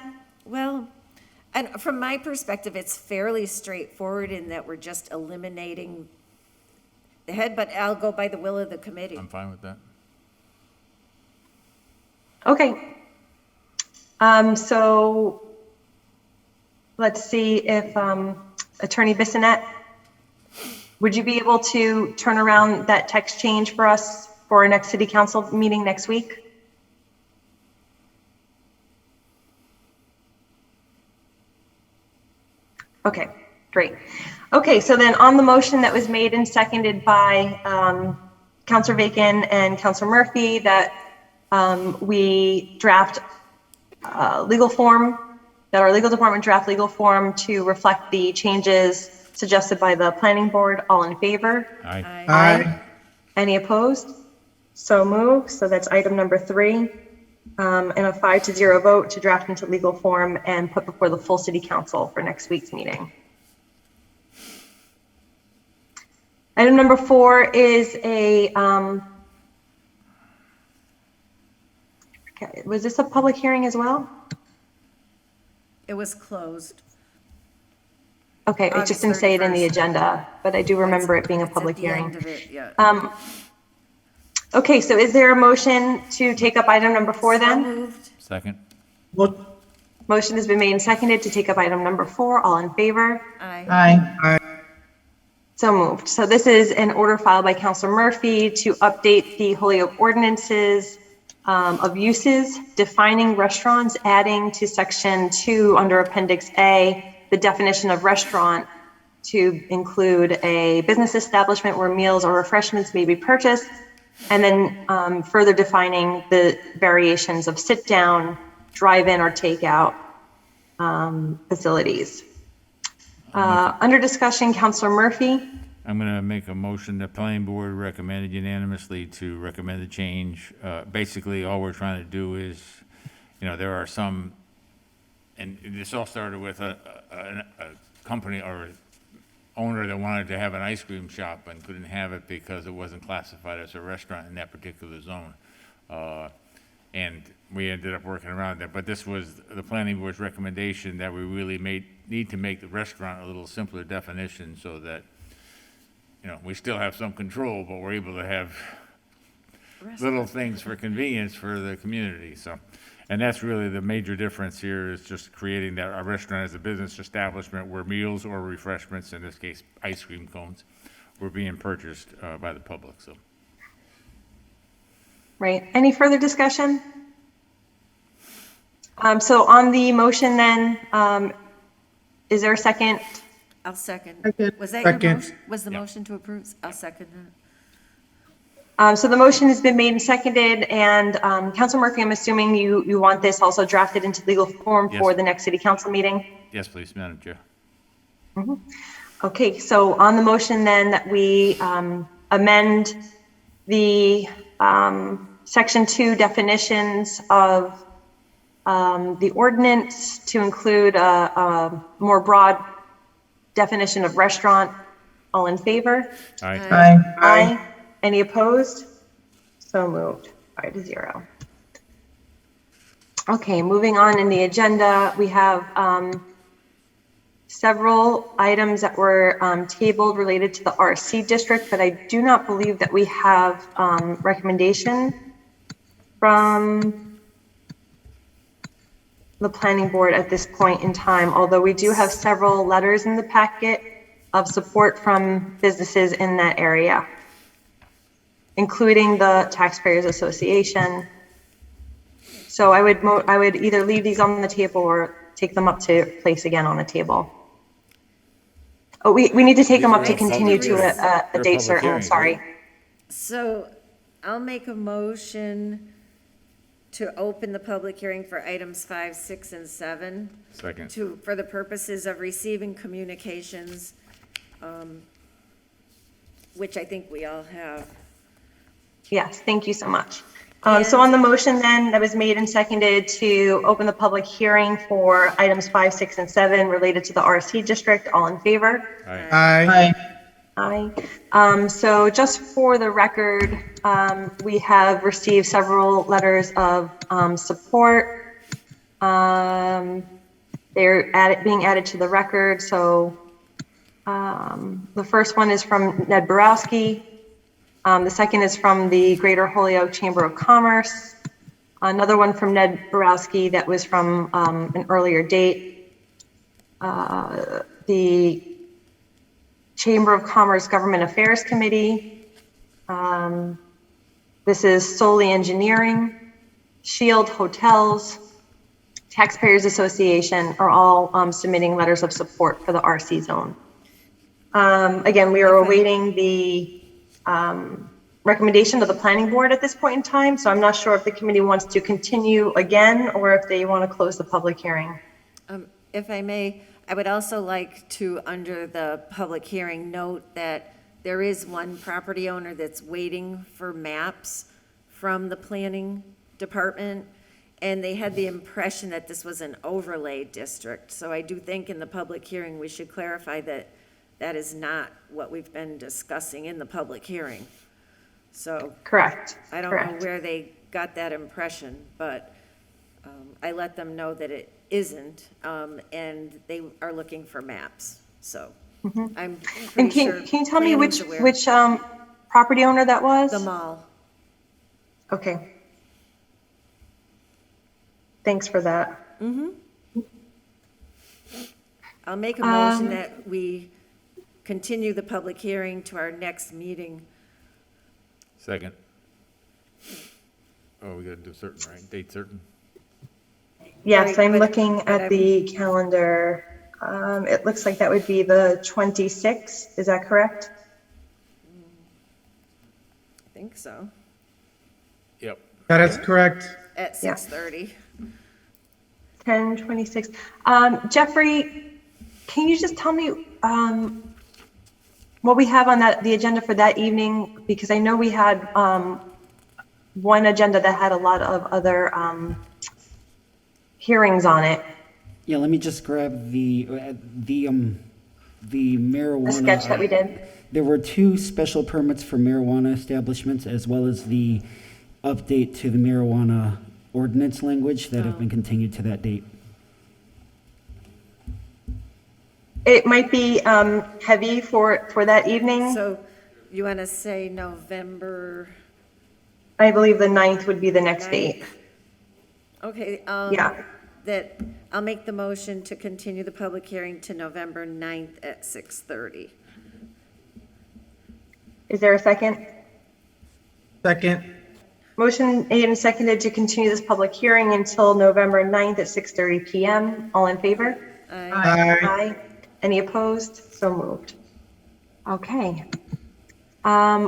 Well, and from my perspective, it's fairly straightforward in that we're just eliminating the head, but I'll go by the will of the committee. I'm fine with that. Okay. So let's see if Attorney Bissonette, would you be able to turn around that text change for us for our next city council meeting next week? Okay, great. Okay, so then on the motion that was made and seconded by Councilor Bacon and Councilor Murphy, that we draft legal form, that our legal department draft legal form to reflect the changes suggested by the planning board. All in favor? Aye. Aye. Any opposed? So moved. So that's item number 3. And a 5-0 vote to draft into legal form and put before the full city council for next week's meeting. Item number 4 is a, okay, was this a public hearing as well? It was closed. Okay, it just August didn't say it in the 31st. agenda, but I do remember it being a It's at public the hearing. end of it, yeah. Okay, so is there a motion to take up item number 4 So then? moved. Second? What? Motion has been made and seconded to take up item number 4. All in favor? Aye. Aye. So moved. So this is an order filed by Councilor Murphy to update the Holyoke ordinances of uses, defining restaurants, adding to section 2 under Appendix A, the definition of restaurant to include a business establishment where meals or refreshments may be purchased, and then further defining the variations of sit-down, drive-in, or takeout facilities. Under discussion, Councilor Murphy. I'm going to make a motion. The planning board recommended unanimously to recommend the change. Basically, all we're trying to do is, there are some, and this all started with a company or owner that wanted to have an ice cream shop and couldn't have it because it wasn't classified as a restaurant in that particular zone. And we ended up working around that. But this was the planning board's recommendation that we really need to make the restaurant a little simpler definition so that, we still have some control, but we're able to have little things for convenience for the community. So, and that's really the major difference here, is just creating that a restaurant as a business establishment where meals or refreshments, in this case ice cream cones, were being purchased by the public. So, Right. Any further discussion? So on the motion then, is there a second? I'll second. Second. Was that your Second. motion? Was the motion to approve? I'll second that. So the motion has been made and seconded, and Councilor Murphy, I'm assuming you want this also drafted into legal form for Yes. the next city council meeting? yes, please, Madam Chair. Okay, so on the motion then that we amend the section 2 definitions of the ordinance to include a more broad definition of restaurant. All in favor? Aye. Aye. Any opposed? So moved, 5-0. Okay, moving on in the agenda, we have several items that were tabled related to the RC district, but I do not believe that we have recommendation from the planning board at this point in time, although we do have several letters in the packet of support from businesses in that area, including the Taxpayers Association. So I would either leave these on the table or take them up to place again on the table. Oh, we need to take them up to continue to a date certain, sorry. So I'll make a motion to open the public hearing for items 5, 6, and 7. Second. For the purposes of receiving communications, which I think we all have. Yes, thank you so much. So on the motion then, that was made and seconded to open the public hearing for items 5, 6, and 7 related to the RC district. All in favor? Aye. Aye. So just for the record, we have received several letters of support. They're being added to the record. So the first one is from Ned Borowski. The second is from the Greater Holyoke Chamber of Commerce. Another one from Ned Borowski that was from an earlier date. The Chamber of Commerce Government Affairs Committee. This is Solely Engineering, Shield Hotels, Taxpayers Association are all submitting letters of support for the RC zone. Again, we are awaiting the recommendation of the planning board at this point in time, so I'm not sure if the committee wants to continue again or if they want to close the public hearing. If I may, I would also like to, under the public hearing, note that there is one property owner that's waiting for maps from the planning department, and they had the impression that this was an overlay district. So I do think in the public hearing, we should clarify that that is not what we've been discussing in the public hearing. So. Correct. I don't know where they got that impression, but I let them know that it isn't, and they are looking for maps. So Mm-hmm. I'm And pretty sure. can you tell me planning's aware. which property owner that was? The mall. Okay. Thanks for that. I'll make a motion that we continue the public hearing to our next meeting. Second. Oh, we gotta do certain, right? Date certain? Yes, Right, I'm but- looking but at I'm- the calendar. It looks like that would be the 26th. Is that correct? I think so, Yep. That is correct. at Yeah. 6:30. 10:26. Jeffrey, can you just tell me what we have on the agenda for that evening? Because I know we had one agenda that had a lot of other hearings on it. Yeah, let me just grab the marijuana. The sketch that we did. There were 2 special permits for marijuana establishments, as well as the update to the marijuana ordinance language that have been continued to that date. It might be heavy for that evening. So you want to say November? I believe the 9th would be the next date. Okay. Yeah. That, I'll make the motion to continue the public hearing to November 9th at 6:30. Is there a second? Second. Motion made and seconded to continue this public hearing until November 9th at 6:30 PM. All in favor? Aye. Aye. Any opposed? So moved. Okay.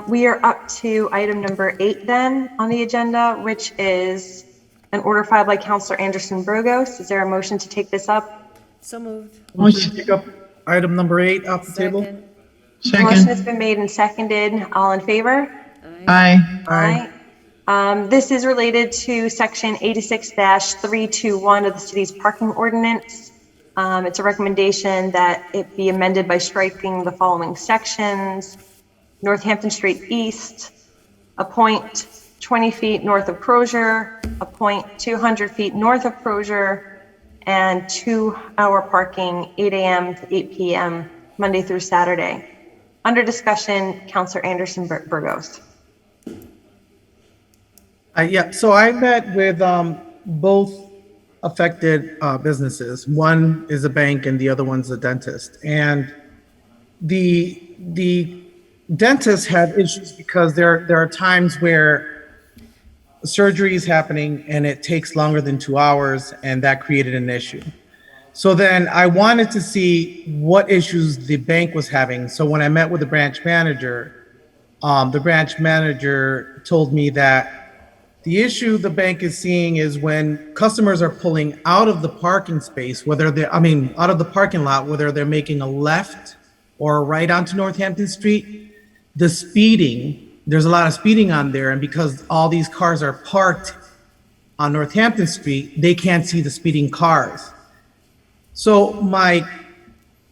We are up to item number 8 then on the agenda, which is an order filed by Counselor Anderson Burgos. Is there a motion to take this up? So moved. Motion to take up item number 8 off the table. Second. Motion has been made and seconded. All in favor? Aye. Aye. This is related to section 86-321 of the city's parking ordinance. It's a recommendation that it be amended by striking the following sections: Northampton Street East, a point 20 feet north of Crozier, a point 200 feet north of Crozier, and 2-hour parking, 8 a.m. to 8 p.m., Monday through Saturday. Under discussion, Counselor Anderson Burgos. Yeah, so I met with both affected businesses. One is a bank and the other one's a dentist. And the dentist had issues because there are times where surgery is happening and it takes longer than 2 hours, and that created an issue. So then I wanted to see what issues the bank was having. So when I met with the branch manager told me that the issue the bank is seeing is when customers are pulling out of the parking space, out of the parking lot, whether they're making a left or a right onto Northampton Street, the speeding, there's a lot of speeding on there. And because all these cars are parked on Northampton Street, they can't see the speeding cars. So my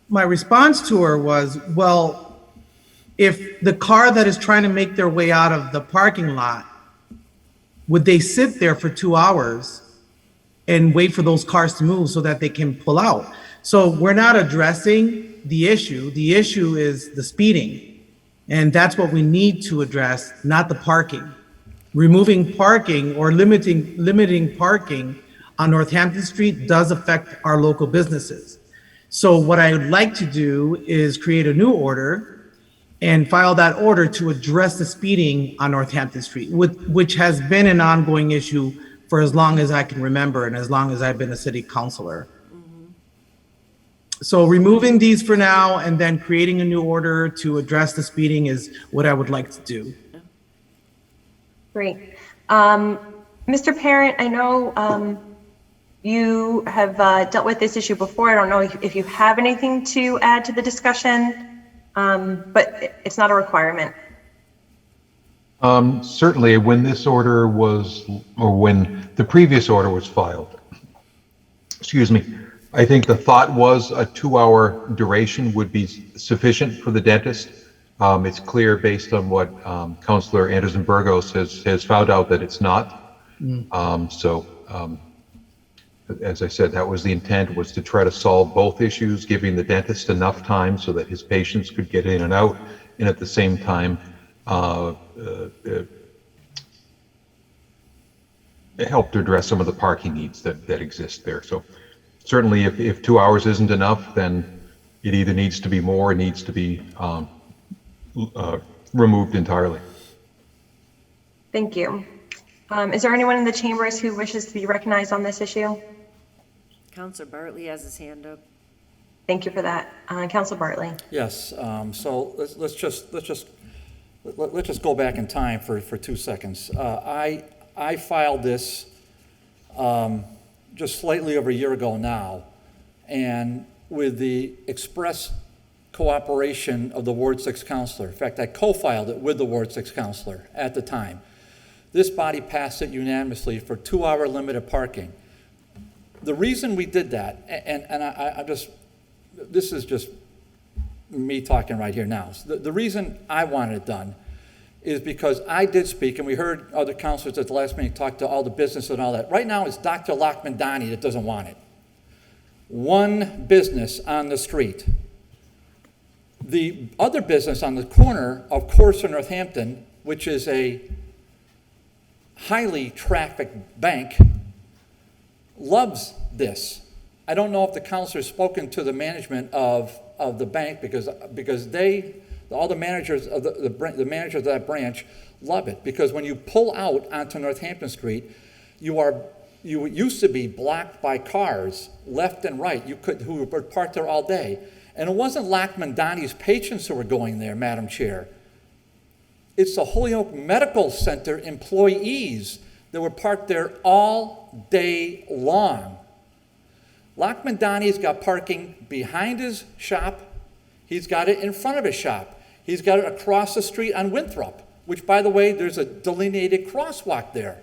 response to her was, well, if the car that is trying to make their way out of the parking lot, would they sit there for 2 hours and wait for those cars to move so that they can pull out? So we're not addressing the issue. The issue is the speeding. And that's what we need to address, not the parking. Removing parking or limiting parking on Northampton Street does affect our local businesses. So what I would like to do is create a new order and file that order to address the speeding on Northampton Street, which has been an ongoing issue for as long as I can remember and as long as I've been a city councilor. So removing these for now and then creating a new order to address the speeding is what I would like to do. Great. Mr. Parent, I know you have dealt with this issue before. I don't know if you have anything to add to the discussion, but it's not a requirement. Certainly, when this order was, or when the previous order was filed, excuse me, I think the thought was a 2-hour duration would be sufficient for the dentist. It's clear based on what Councilor Anderson Burgos has found out that it's not. As I said, that was the intent, was to try to solve both issues, giving the dentist enough time so that his patients could get in and out, and at the same time, help to address some of the parking needs that exist there. So certainly if 2 hours isn't enough, then it either needs to be more or needs to be removed entirely. Thank you. Is there anyone in the chambers who wishes to be recognized on this issue? Counselor Bartley has his hand up. Thank you for that. Councilor Bartley. Yes, so let's just go back in time for 2 seconds. I filed this just slightly over a year ago now, and with the express cooperation of the Ward 6 counselor. In fact, I co-filed it with the Ward 6 counselor at the time. This body passed it unanimously for 2-hour limited parking. The reason we did that, and I just, this is just me talking right here now. The reason I wanted it done is because I did speak, and we heard other counselors at the last meeting talk to all the business and all that. Right now, it's Dr. Lockman-Donnie that doesn't want it. One business on the street. The other business on the corner of Course and Northampton, which is a highly trafficked bank, loves this. I don't know if the counselor's spoken to the management of the bank because they, all the managers of the managers of that branch love it, because when you pull out onto Northampton Street, you used to be blocked by cars left and right. Who were parked there all day. And it wasn't Lockman-Donnie's patients who were going there, Madam Chair. It's the Holyoke Medical Center employees that were parked there all day long. Lockman-Donnie's got parking behind his shop. He's got it in front of his shop. He's got it across the street on Winthrop, which, by the way, there's a delineated crosswalk there.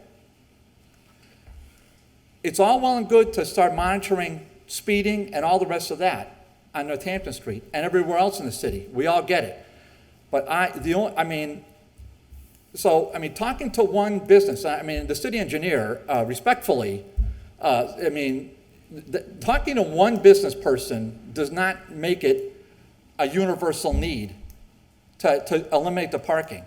It's all well and good to start monitoring speeding and all the rest of that on Northampton Street and everywhere else in the city. We all get it. But talking to one business, the city engineer, respectfully, talking to one business person does not make it a universal need to eliminate the parking,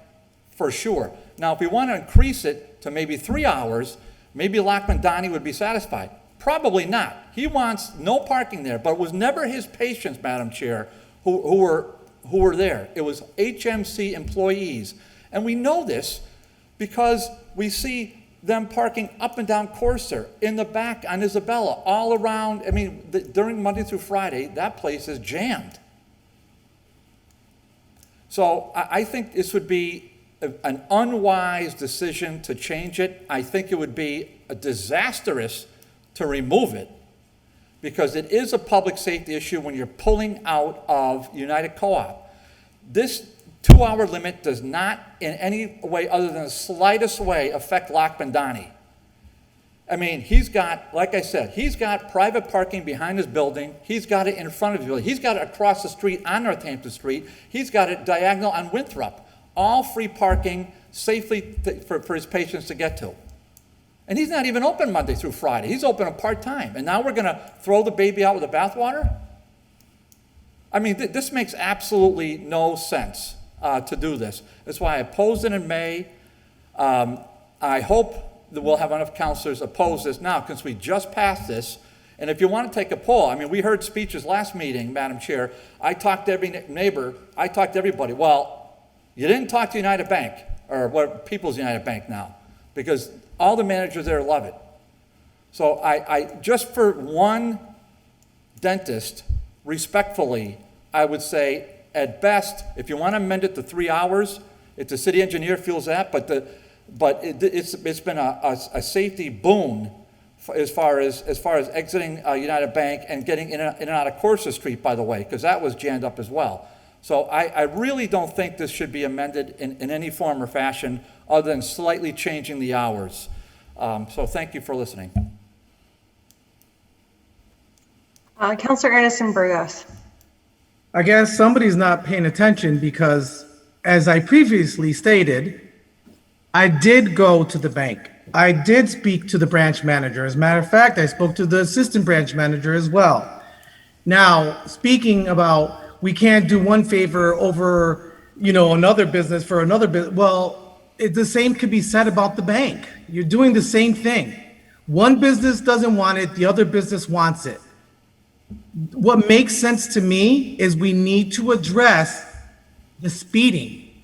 for sure. Now, if we want to increase it to maybe 3 hours, maybe Lockman-Donnie would be satisfied. Probably not. He wants no parking there, but it was never his patients, Madam Chair, who were there. It was HMC employees. And we know this because we see them parking up and down Courser, in the back on Isabella, all around. During Monday through Friday, that place is jammed. So I think this would be an unwise decision to change it. I think it would be disastrous to remove it, because it is a public safety issue when you're pulling out of United Co-op. This 2-hour limit does not in any way other than the slightest way affect Lockman-Donnie. He's got, like I said, he's got private parking behind his building. He's got it in front of his building. He's got it across the street on Northampton Street. He's got it diagonal on Winthrop. All free parking safely for his patients to get to. And he's not even open Monday through Friday. He's open part-time. And now we're going to throw the baby out with the bathwater? This makes absolutely no sense to do this. That's why I opposed it in May. I hope that we'll have enough counselors oppose this now, since we just passed this. And if you want to take a poll, we heard speeches last meeting, Madam Chair. I talked to every neighbor. I talked to everybody. Well, you didn't talk to United Bank, or what People's United Bank now, because all the managers there love it. So I just for one dentist, respectfully, I would say, at best, if you want to amend it to 3 hours, if the city engineer feels that, but it's been a safety boon as far as exiting United Bank and getting in and out of Courser Street, by the way, because that was jammed up as well. So I really don't think this should be amended in any form or fashion other than slightly changing the hours. So thank you for listening. Councilor Anderson Burgos. I guess somebody's not paying attention, because as I previously stated, I did go to the bank I did speak to the branch manager. As a matter of fact, I spoke to the assistant branch manager as well. Now, speaking about we can't do one favor over, another business for another business. Well, the same could be said about the bank. You're doing the same thing. One business doesn't want it, the other business wants it. What makes sense to me is we need to address the speeding.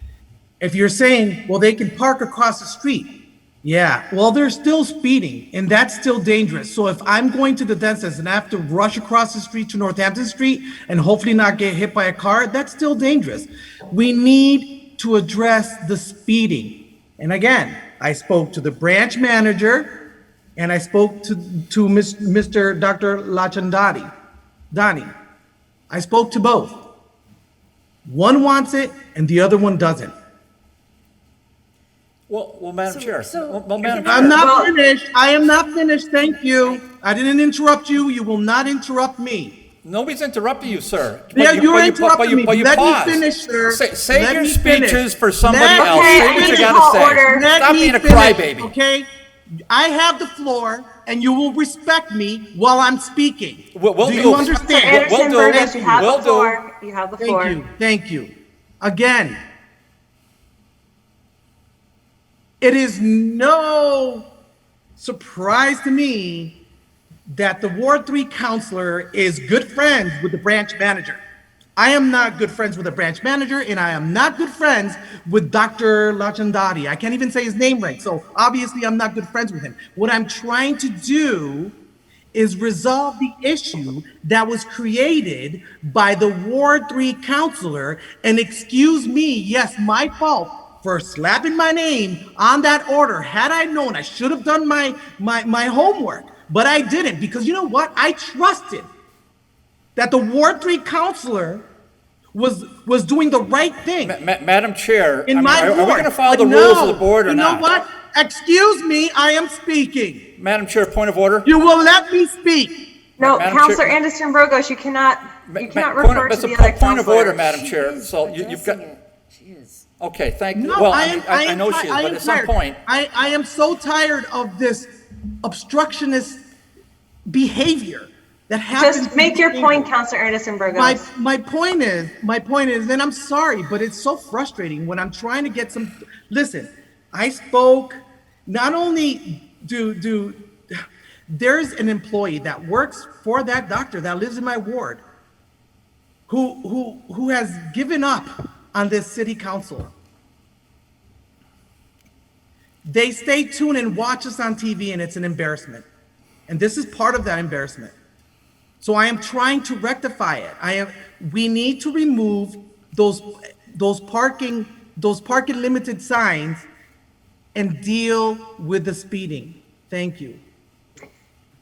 If you're saying, well, they can park across the street. Yeah, well, they're still speeding, and that's still dangerous. So if I'm going to the dentist and I have to rush across the street to Northampton Street and hopefully not get hit by a car, that's still dangerous. We need to address the speeding. And again, I spoke to the branch manager and I spoke to Mr. Dr. Lachandani. Donnie, I spoke to both. One wants it and the other one doesn't. Well, Madam Chair. I'm not finished. I am not finished. Thank you. I didn't interrupt you. You will not interrupt me. Nobody's interrupting you, sir. Yeah, you're interrupting me. Let me finish, sir. Save your me speeches finish. for somebody else. Okay, Say I what need you to gotta call say. order. Stop being a crybaby. Okay? I have the floor, and you will respect me while I'm speaking. We'll do do. you understand? Anderson do. Burgos, you have Will the do. floor. You have the floor. Thank you. Thank you. Again, it is no surprise to me that the Ward 3 counselor is good friends with the branch manager. I am not good friends with the branch manager, and I am not good friends with Dr. Lachandani. I can't even say his name right, so obviously I'm not good friends with him. What I'm trying to do is resolve the issue that was created by the Ward 3 counselor, and excuse me, yes, my fault for slapping my name on that order. Had I known, I should have done my homework, but I didn't, because you know what? I trusted that the Ward 3 counselor was doing the right thing. Madam Chair, In my are we ward. going to follow But the rules of the board or you not? know what? Excuse me, I am speaking. Madam Chair, point of order. You will let me speak. No, Madam Counselor Chair- Anderson Burgos, you cannot refer to It's a the other point of order, counselors. Madam Chair. So you've got. Addressing it. She is. Okay, thank you. No, Well, I know she is, but at some tired. point. I am so tired of this obstructionist behavior that happens. Just make your point, Counselor Anderson Burgos. My point is, and I'm sorry, but it's so frustrating when I'm trying to get some, listen, I spoke, not only there's an employee that works for that doctor that lives in my ward who has given up on this city council. They stay tuned and watch us on TV, and it's an embarrassment. And this is part of that embarrassment. So I am trying to rectify it. We need to remove those parking limited signs and deal with the speeding. Thank you.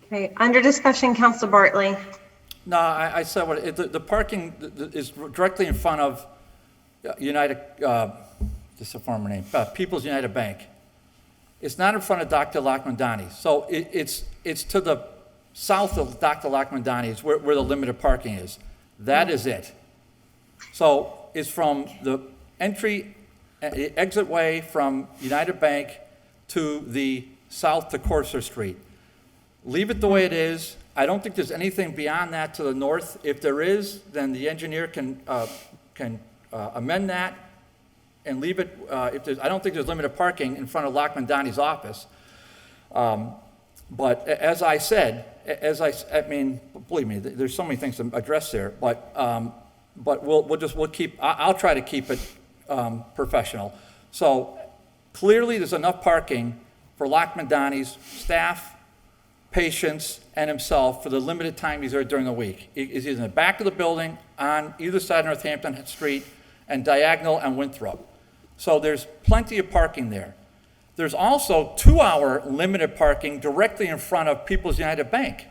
Okay, under discussion, Counselor Bartley. No, I said the parking is directly in front of United, just a former name, People's United Bank. It's not in front of Dr. Lachmandani. So it's to the south of Dr. Lachmandani is where the limited parking is. That is it. So it's from the exit way from United Bank to the south to Courser Street. Leave it the way it is. I don't think there's anything beyond that to the north. If there is, then the engineer can amend that and leave it. I don't think there's limited parking in front of Lachmandani's office. But as I said, I mean, believe me, there's so many things to address there. But we'll keep. I'll try to keep it professional. So clearly, there's enough parking for Lachmandani's staff, patients, and himself for the limited time he's there during the week. He's in the back of the building on either side of Northampton Street and Diagonal and Winthrop. So there's plenty of parking there. There's also 2-hour limited parking directly in front of People's United Bank.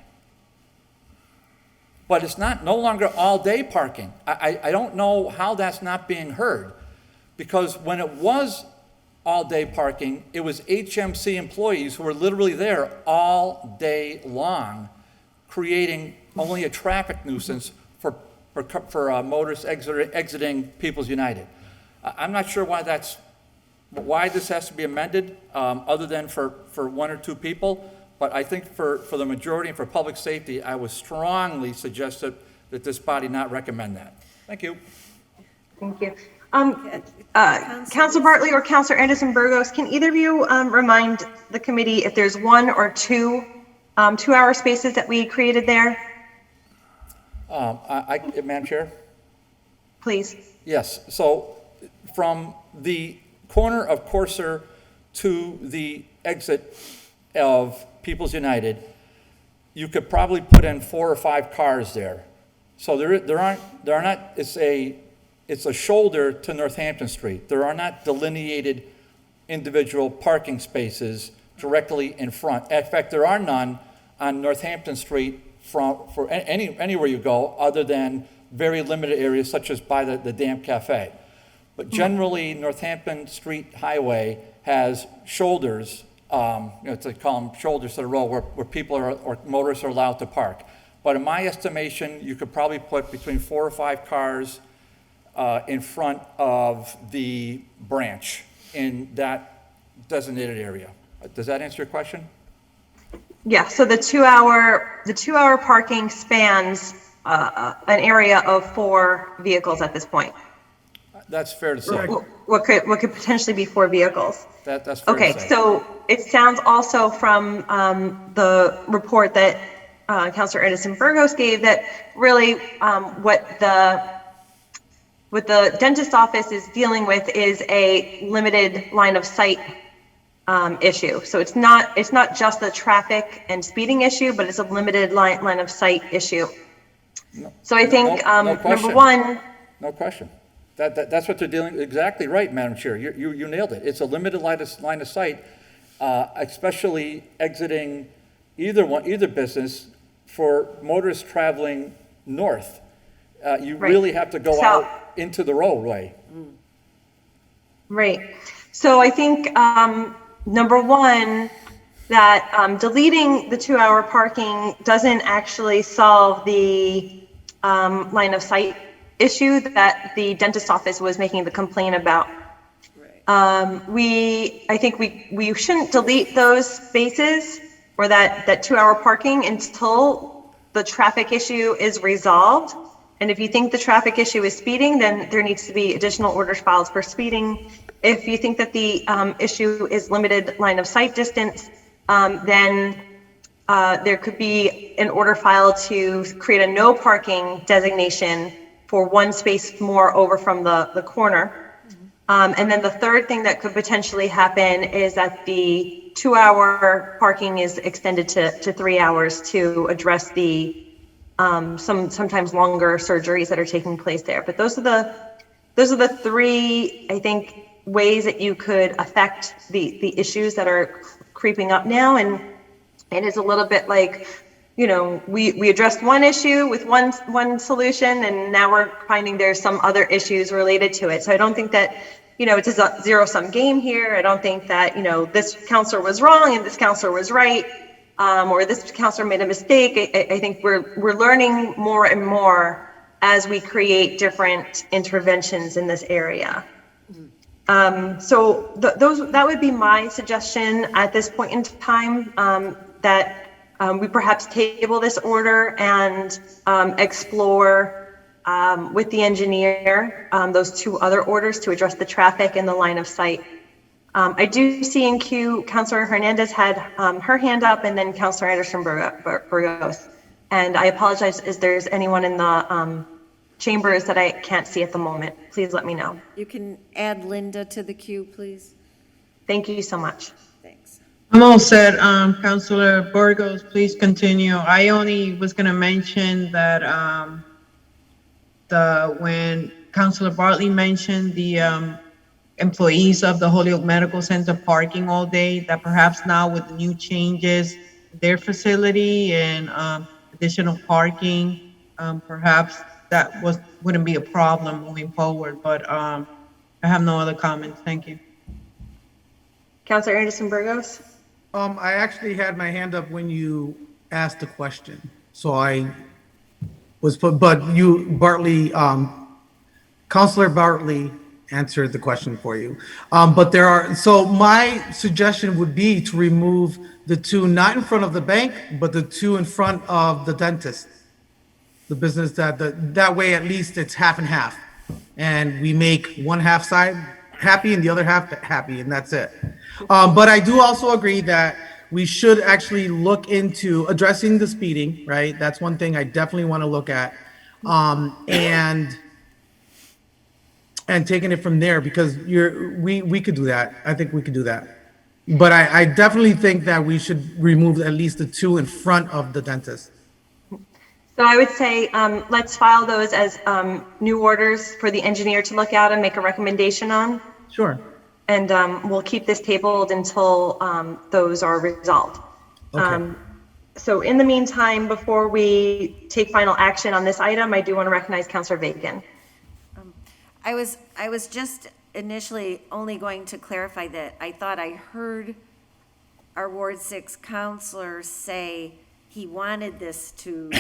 But it's no longer all-day parking. I don't know how that's not being heard, because when it was all-day parking, it was HMC employees who were literally there all day long, creating only a traffic nuisance for motorists exiting People's United. I'm not sure why that's why this has to be amended, other than for one or two people. But I think for the majority and for public safety, I would strongly suggest that this body not recommend that. Thank you. Thank you. Councilor Bartley or Councilor Anderson Burgos, can either of you remind the committee if there's one or two 2-hour spaces that we created there? Madam Chair? Please. Yes, so from the corner of Courser to the exit of People's United, you could probably put in 4 or 5 cars there. So there are not, it's a shoulder to Northampton Street. There are not delineated individual parking spaces directly in front. In fact, there are none on Northampton Street for anywhere you go, other than very limited areas such as by the Dam Cafe. But generally, Northampton Street Highway has shoulders, they call them shoulders to the road, where people or motorists are allowed to park. But in my estimation, you could probably put between 4 or 5 cars in front of the branch in that designated area. Does that answer your question? Yeah, so the 2-hour parking spans an area of 4 vehicles at this point. That's fair to say. What could potentially be 4 vehicles? That's fair to say. Okay, so it sounds also from the report that Councilor Edison Burgos gave that really what the dentist office is dealing with is a limited line of sight issue. So it's not just the traffic and speeding issue, but it's a limited line of sight issue. So I think number one. No question. That's what they're dealing. Exactly right, Madam Chair. You nailed it. It's a limited line of sight, especially exiting either business for motorists traveling north. You really have to go out into the roadway. Right. So I think number one, that deleting the 2-hour parking doesn't actually solve the line of sight issue that the dentist office was making the complaint about. I think we shouldn't delete those spaces or that 2-hour parking until the traffic issue is resolved. And if you think the traffic issue is speeding, then there needs to be additional orders filed for speeding. If you think that the issue is limited line of sight distance, then there could be an order filed to create a no parking designation for 1 space more over from the corner. And then the third thing that could potentially happen is that the 2-hour parking is extended to 3 hours to address the sometimes longer surgeries that are taking place there. But those are the 3, I think, ways that you could affect the issues that are creeping up now. And it is a little bit like, we addressed one issue with one solution, and now we're finding there's some other issues related to it. So I don't think that, it's a zero-sum game here. I don't think that, this counselor was wrong and this counselor was right, or this counselor made a mistake. I think we're learning more and more as we create different interventions in this area. So that would be my suggestion at this point in time, that we perhaps table this order and explore with the engineer those 2 other orders to address the traffic and the line of sight. I do see in queue, Councilor Hernandez had her hand up, and then Councilor Anderson Burgos. And I apologize if there's anyone in the chambers that I can't see at the moment. Please let me know. You can add Linda to the queue, please. Thank you so much. Thanks. I'm all set. Councilor Burgos, please continue. I only was going to mention that when Councilor Bartley mentioned the employees of the Holyoke Medical Center parking all day, that perhaps now with the new changes, their facility and additional parking, perhaps that wouldn't be a problem moving forward. But I have no other comments. Thank you. Councilor Anderson Burgos. I actually had my hand up when you asked the question, so I was put. But you, Bartley, Councilor Bartley, answered the question for you. But there are, so my suggestion would be to remove the two not in front of the bank, but the two in front of the dentist. The business that way at least it's half and half. And we make one half side happy and the other half happy, and that's it. But I do also agree that we should actually look into addressing the speeding, right? That's one thing I definitely want to look at. And taking it from there, because we could do that. I think we could do that. But I definitely think that we should remove at least the two in front of the dentist. So I would say, let's file those as new orders for the engineer to look at and make a recommendation on. Sure. And we'll keep this tabled until those are resolved. Okay. So in the meantime, before we take final action on this item, I do want to recognize Councilor Bacon. I was just initially only going to clarify that I thought I heard our Ward 6 counselor say he wanted this to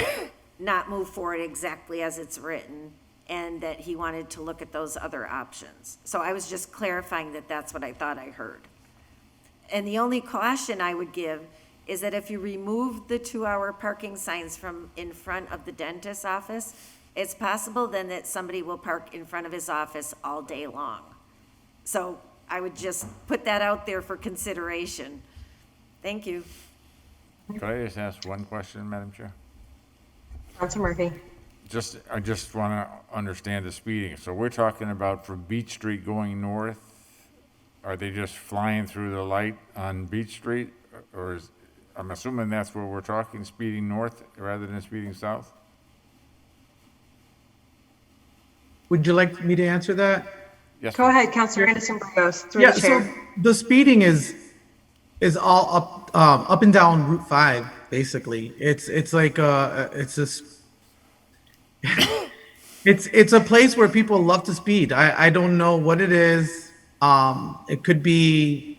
not move forward exactly as it's written, and that he wanted to look at those other options. So I was just clarifying that that's what I thought I heard. And the only caution I would give is that if you remove the 2-hour parking signs from in front of the dentist's office, it's possible then that somebody will park in front of his office all day long. So I would just put that out there for consideration. Thank you. Could I just ask one question, Madam Chair? Councilor Murphy. I just want to understand the speeding. So we're talking about from Beach Street going north, are they just flying through the light on Beach Street? Or I'm assuming that's where we're talking, speeding north rather than speeding south? Would you like me to answer that? Yes. Go ahead, Councilor Anderson Burgos, through Yeah, the so chair. the speeding is all up and down Route 5, basically. It's like it's just it's a place where people love to speed. I don't know what it is. It could be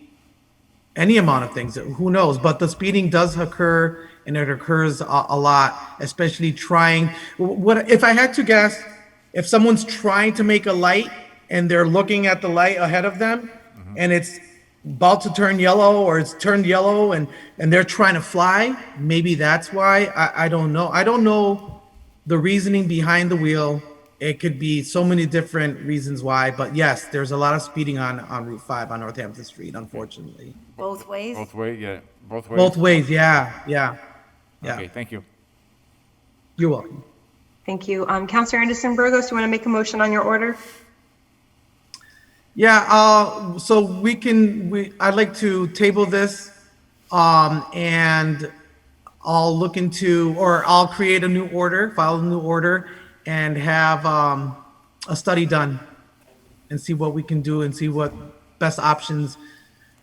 any amount of things. Who knows? But the speeding does occur, and it occurs a lot, especially trying. What if I had to guess? If someone's trying to make a light and they're looking at the light ahead of them, and it's about to turn yellow or it's turned yellow and they're trying to fly, maybe that's why. I don't know. I don't know the reasoning behind the wheel. It could be so many different reasons why, but yes, there's a lot of speeding on Route 5 on Northampton Street, unfortunately. Both ways? Both ways, yeah, both ways? Both ways, yeah. Okay, thank you. You're welcome. Thank you. Councilor Anderson Burgos, you want to make a motion on your order? Yeah, so I'd like to table this, and I'll look into, or I'll create a new order, file a new order, and have a study done and see what we can do and see what best options.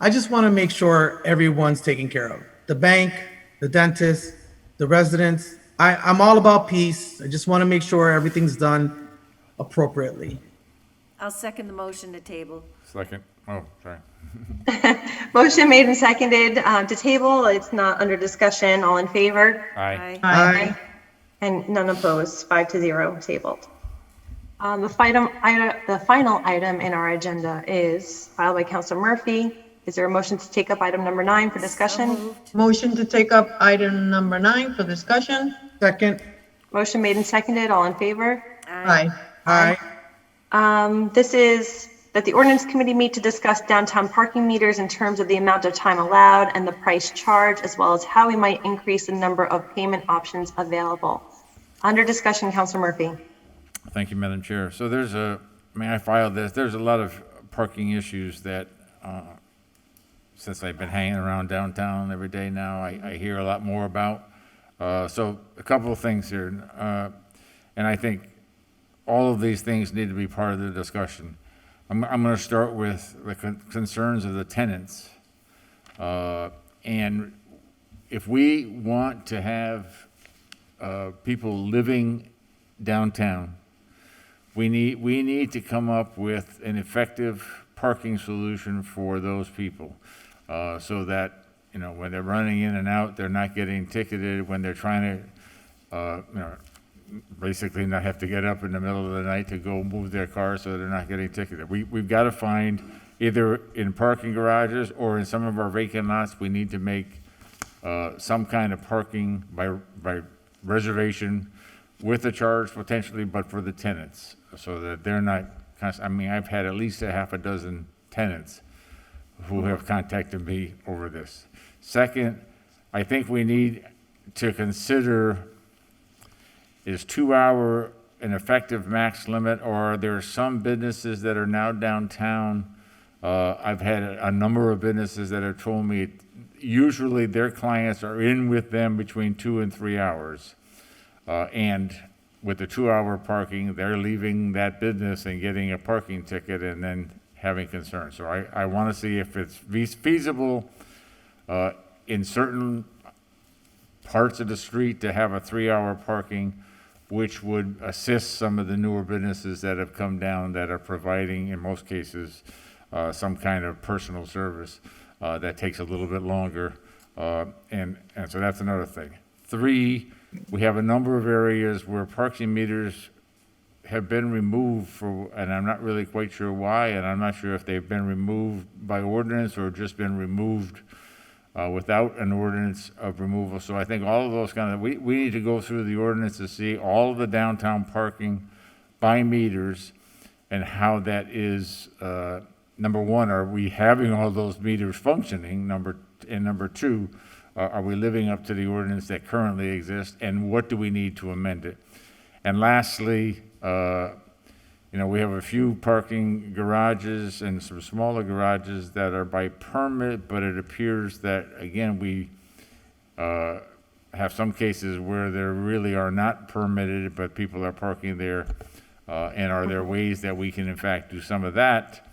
I just want to make sure everyone's taken care of. The bank, the dentist, the residents. I'm all about peace. I just want to make sure everything's done appropriately. I'll second the motion to table. Second, oh, sorry. Motion made and seconded to table. It's not under discussion. All in favor? Aye. Aye. And none opposed, 5-0, tabled. The final item in our agenda is filed by Councilor Murphy. Is there a motion to take up item number 9 for discussion? So moved. Motion to take up item number 9 for discussion. Second. Motion made and seconded. All in favor? Aye. Aye. This is that the ordinance committee meet to discuss downtown parking meters in terms of the amount of time allowed and the price charged, as well as how we might increase the number of payment options available. Under discussion, Councilor Murphy. Thank you, Madam Chair. So I filed this, there's a lot of parking issues that, since I've been hanging around downtown every day now, I hear a lot more about. So a couple of things here, and I think all of these things need to be part of the discussion. I'm going to start with the concerns of the tenants. And if we want to have people living downtown, we need to come up with an effective parking solution for those people, so that, when they're running in and out, they're not getting ticketed when they're trying to, basically not have to get up in the middle of the night to go move their car so they're not getting ticketed. We've got to find, either in parking garages or in some of our vacant lots, we need to make some kind of parking by reservation with a charge potentially, but for the tenants, so that they're not, I mean, I've had at least a half a dozen tenants who have contacted me over this. Second, I think we need to consider, is 2 hour an effective max limit, or are there some businesses that are now downtown? I've had a number of businesses that have told me usually their clients are in with them between 2 and 3 hours. And with the 2 hour parking, they're leaving that business and getting a parking ticket and then having concerns. So I want to see if it's feasible in certain parts of the street to have a 3 hour parking, which would assist some of the newer businesses that have come down that are providing, in most cases, some kind of personal service that takes a little bit longer. And so that's another thing. 3, we have a number of areas where parking meters have been removed and I'm not really quite sure why, and I'm not sure if they've been removed by ordinance or just been removed without an ordinance of removal. So I think all of those we need to go through the ordinance to see all of the downtown parking by meters and how that is, number one, are we having all those meters functioning? Number 2, are we living up to the ordinance that currently exists, and what do we need to amend it? And lastly, we have a few parking garages and some smaller garages that are by permit, but it appears that, again, we have some cases where there really are not permitted, but people are parking there. And are there ways that we can, in fact, do some of that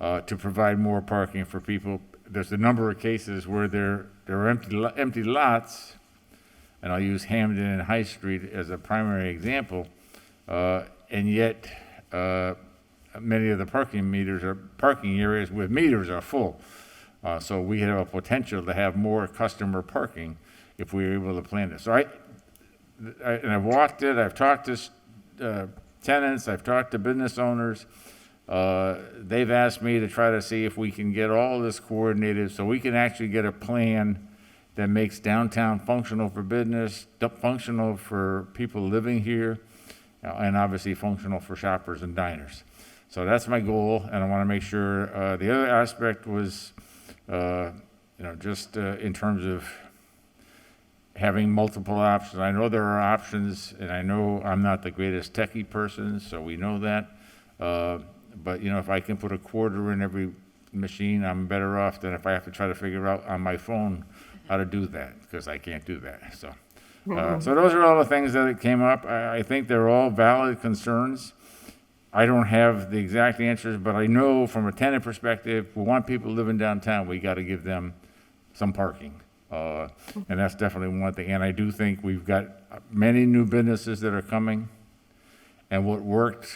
to provide more parking for people? There's a number of cases where there are empty lots, and I'll use Hamden and High Street as a primary example, and yet many of the parking areas with meters are full. So we have a potential to have more customer parking if we were able to plan this. So and I've walked it, I've talked to tenants, I've talked to business owners. They've asked me to try to see if we can get all this coordinated so we can actually get a plan that makes downtown functional for business, functional for people living here, and obviously functional for shoppers and diners. So that's my goal, and I want to make sure. The other aspect was, just in terms of having multiple options. I know there are options, and I know I'm not the greatest techie person, so we know that. But if I can put a quarter in every machine, I'm better off than if I have to try to figure out on my phone how to do that, because I can't do that. So those are all the things that came up. I think they're all valid concerns. I don't have the exact answers, but I know from a tenant perspective, we want people living downtown, we got to give them some parking. And that's definitely one thing. And I do think we've got many new businesses that are coming, and what worked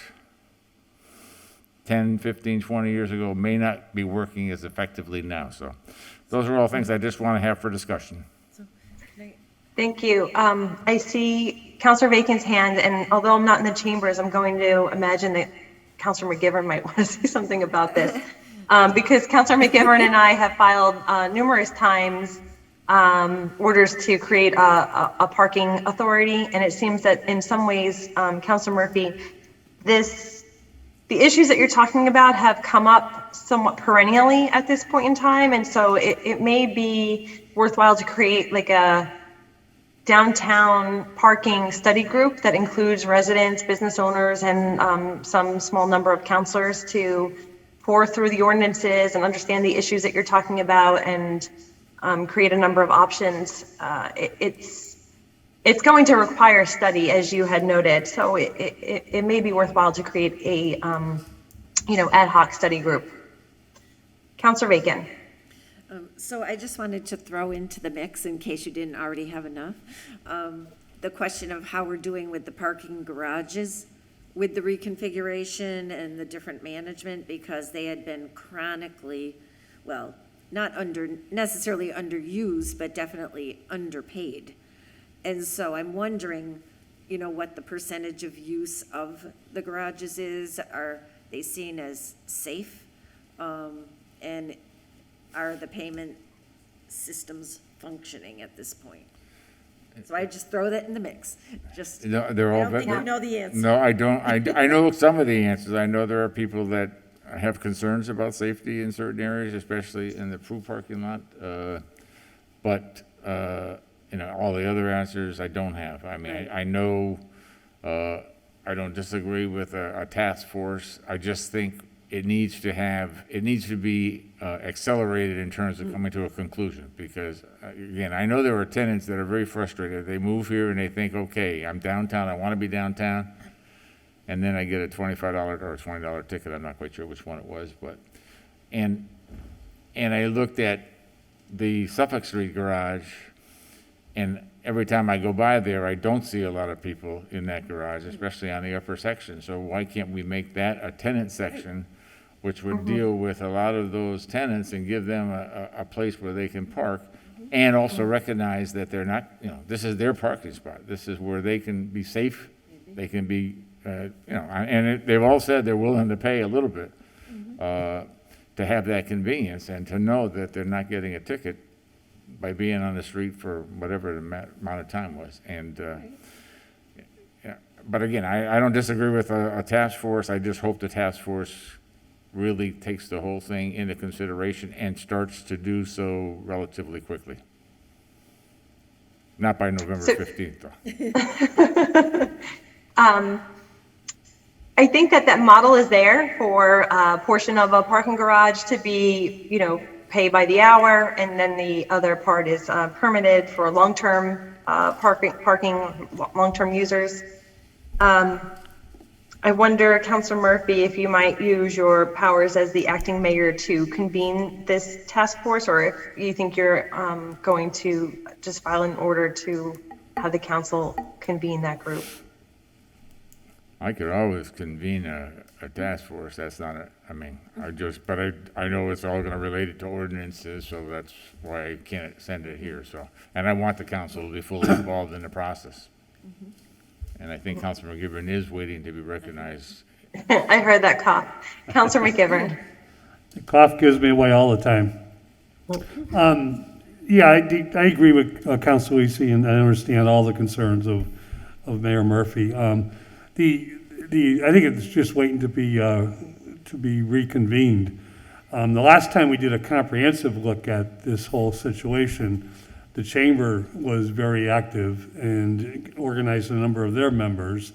10, 15, 20 years ago may not be working as effectively now. So those are all things I just want to have for discussion. Thank you. I see Councilor Bacon's hand, and although I'm not in the chambers, I'm going to imagine that Councilor McGivern might want to say something about this. Because Councilor McGivern and I have filed numerous times orders to create a parking authority, and it seems that in some ways, Councilor Murphy, the issues that you're talking about have come up somewhat perennially at this point in time, and so it may be worthwhile to create like a downtown parking study group that includes residents, business owners, and some small number of counselors to pour through the ordinances and understand the issues that you're talking about and create a number of options. It's going to require study, as you had noted, so it may be worthwhile to create a ad hoc study group. Councilor Bacon. So I just wanted to throw into the mix, in case you didn't already have enough, the question of how we're doing with the parking garages with the reconfiguration and the different management, because they had been chronically, well, not necessarily underused, but definitely underpaid. And so I'm wondering, you know, what the percentage of use of the garages is? Are they seen as safe? And are the payment systems functioning at this point? So I just throw that in the mix, just, No, they're all. I don't think you know the answer. No, I don't. I know some of the answers. I know there are people that have concerns about safety in certain areas, especially in the food parking lot. But you know, all the other answers I don't have. I mean, I know, I don't disagree with a task force. I just think it needs to be accelerated in terms of coming to a conclusion. Because again, I know there are tenants that are very frustrated. They move here and they think, okay, I'm downtown, I want to be downtown. And then I get a $25 or a $20 ticket. I'm not quite sure which one it was, but, and I looked at the Suffolk Street garage, and every time I go by there, I don't see a lot of people in that garage, especially on the upper section. So why can't we make that a tenant section, which would deal with a lot of those tenants and give them a place where they can park, and also recognize that they're not, you know, this is their parking spot. This is where they can be safe. They can be, you know, and they've all said they're willing to pay a little bit to have that convenience and to know that they're not getting a ticket by being on the street for whatever the amount of time was. And, yeah, but again, I don't disagree with a task force. I just hope the task force really takes the whole thing into consideration and starts to do so relatively quickly. Not by November 15th, though. I think that model is there for a portion of a parking garage to be, you know, pay by the hour, and then the other part is permitted for long-term parking, long-term users. I wonder, Councilor Murphy, if you might use your powers as the acting mayor to convene this task force, or if you think you're going to just file an order to have the council convene that group. I could always convene a task force. That's not I mean, but I know it's all gonna relate it to ordinances, so that's why I can't send it here, so. And I want the council to be fully involved in the process. And I think Councilor McGivern is waiting to be recognized. I heard that cough. Councilor McGivern. The cough gives me away all the time. Yeah, I agree with Councilor LISI, and I understand all the concerns of Mayor Murphy. I think it's just waiting to be reconvened. The last time we did a comprehensive look at this whole situation, the chamber was very active and organized a number of their members.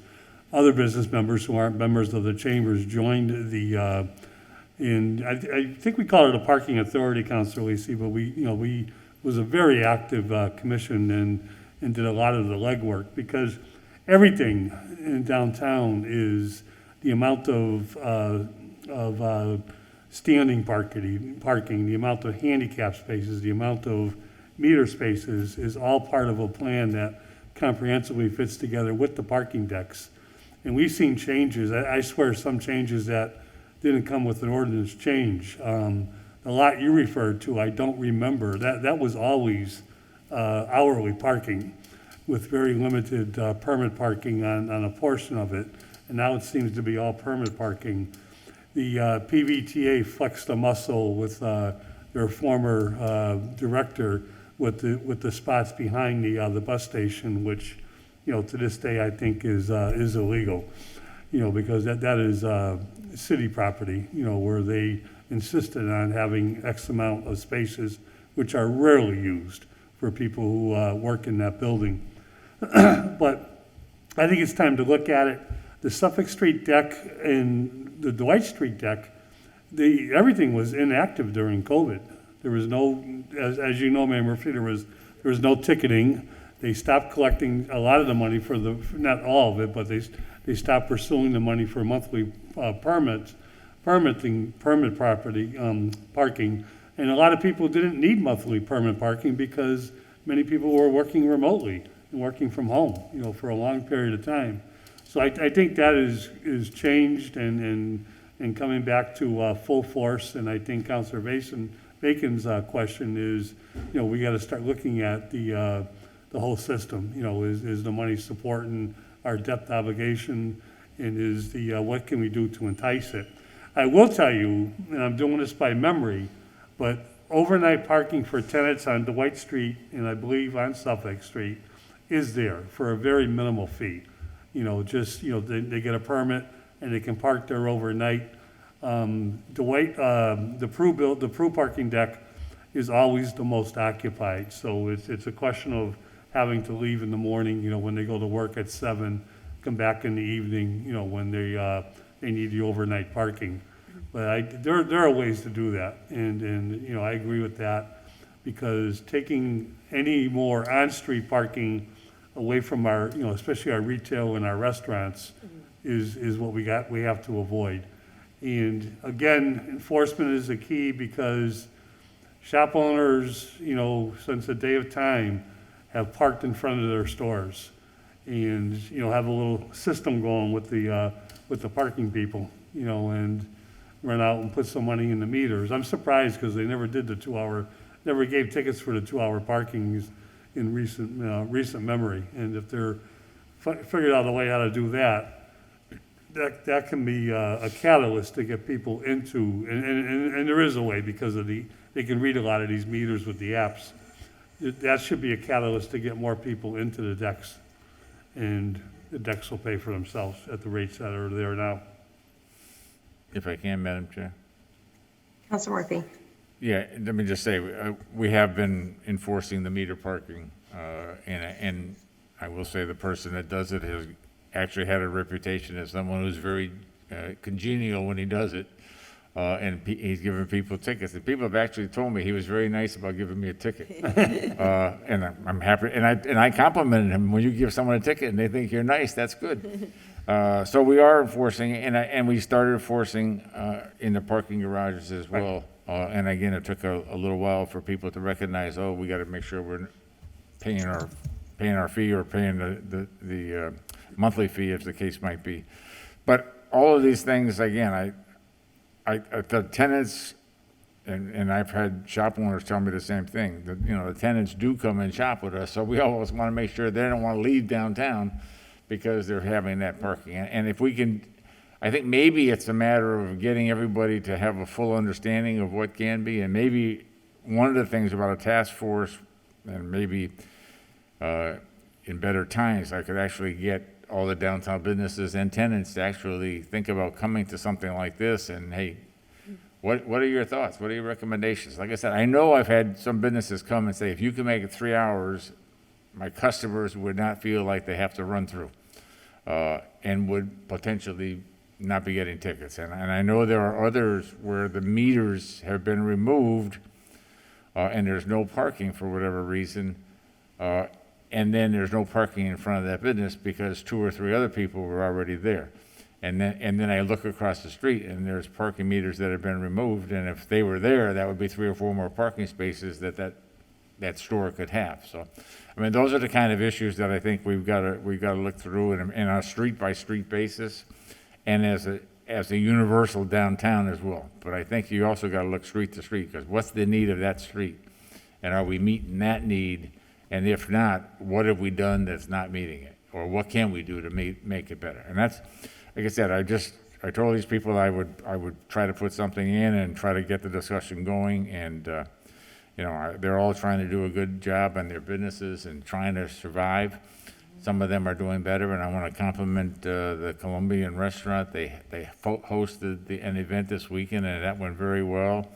Other business members who aren't members of the chambers joined and I think we call it a parking authority, Councilor LISI, but we was a very active commission and did a lot of the legwork, because everything in downtown is the amount of standing parking, the amount of handicap spaces, the amount of meter spaces is all part of a plan that comprehensively fits together with the parking decks. And we've seen changes, I swear some changes that didn't come with an ordinance change. The lot you referred to, I don't remember. That was always hourly parking with very limited permit parking on a portion of it. And now it seems to be all permit parking. The PVTA flexed a muscle with their former director with the spots behind the bus station, which, to this day I think is illegal, because that is city property, where they insisted on having X amount of spaces, which are rarely used for people who work in that building. But I think it's time to look at it. The Suffolk Street deck and the Dwight Street deck, everything was inactive during COVID. There was no, as you know, Mayor Murphy, there was no ticketing. They stopped collecting a lot of the money for not all of it, but they stopped pursuing the money for monthly permit property parking. And a lot of people didn't need monthly permit parking because many people were working remotely and working from home, for a long period of time. So I think that is changed and coming back to full force. And I think Councilor Bacon's question is, we got to start looking at the whole system. Is the money supporting our depth obligation and is the, what can we do to entice it? I will tell you, and I'm doing this by memory, but overnight parking for tenants on Dwight Street and I believe on Suffolk Street is there for a very minimal fee. You know, just, you know, they get a permit and they can park there overnight. Dwight, the Prue parking deck is always the most occupied. So it's a question of having to leave in the morning, you know, when they go to work at 7, come back in the evening, you know, when they need the overnight parking. But there are ways to do that, and you know, I agree with that, because taking any more on-street parking away from our, you know, especially our retail and our restaurants is what we have to avoid. And again, enforcement is the key, because shop owners, you know, since the day of time, have parked in front of their stores, and you know, have a little system going with the parking people, you know, and run out and put some money in the meters. I'm surprised because they never did the 2-hour, never gave tickets for the 2-hour parkings in recent memory. And if they're figured out a way how to do that, that can be a catalyst to get people into, and there is a way, because of they can read a lot of these meters with the apps. That should be a catalyst to get more people into the decks, and the decks will pay for themselves at the rates that are there now. If I can, Madam Chair. Councilor Murphy. Yeah, let me just say, we have been enforcing the meter parking, and I will say the person that does it has actually had a reputation as someone who's very congenial when he does it, and he's given people tickets. And people have actually told me he was very nice about giving me a ticket, and I'm happy. And I complimented him. When you give someone a ticket and they think you're nice, that's good. So we are enforcing, and we started enforcing in the parking garages as well. And again, it took a little while for people to recognize, oh, we got to make sure we're paying our fee, or paying the monthly fee, as the case might be. But all of these things, again, the tenants, and I've had shop owners tell me the same thing, that, you know, the tenants do come and shop with us, so we always want to make sure they don't want to leave downtown because they're having that parking. And if we can, I think maybe it's a matter of getting everybody to have a full understanding of what can be, and maybe one of the things about a task force, and maybe in better times, I could actually get all the downtown businesses and tenants to actually think about coming to something like this, and hey, what are your thoughts? What are your recommendations? Like I said, I know I've had some businesses come and say, if you can make it 3 hours, my customers would not feel like they have to run through, and would potentially not be getting tickets. And I know there are others where the meters have been removed, and there's no parking for whatever reason, and then there's no parking in front of that business because 2 or 3 other people were already there. And then I look across the street and there's parking meters that have been removed, and if they were there, that would be 3 or 4 more parking spaces that store could have. So, I mean, those are the kind of issues that I think we've got to look through in a street by street basis, and as a universal downtown as well. But I think you also got to look street to street, because what's the need of that street, and are we meeting that need? And if not, what have we done that's not meeting it, or what can we do to make it better? And that's, like I said, I told these people I would try to put something in and try to get the discussion going, and you know, they're all trying to do a good job on their businesses and trying to survive. Some of them are doing better, and I want to compliment the Colombian restaurant. They hosted an event this weekend, and that went very well.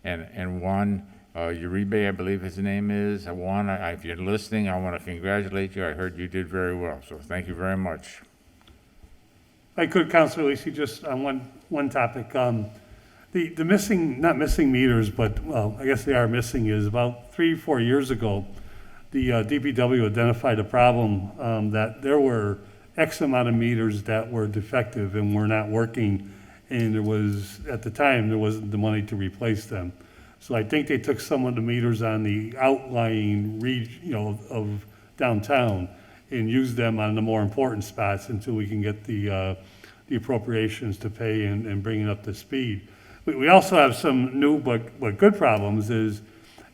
And Juan Uribe, I believe his name is. Juan, if you're listening, I want to congratulate you. I heard you did very well, so thank you very much. I could, Councilor Lisi, just on one topic. The missing, not missing meters, but, well, I guess they are missing, is about 3-4 years ago, the DPW identified a problem that there were X amount of meters that were defective and were not working, and there was, at the time, there wasn't the money to replace them. So I think they took some of the meters on the outlying of downtown and used them on the more important spots until we can get the appropriations to pay and bring it up to speed. We also have some new but good problems. Is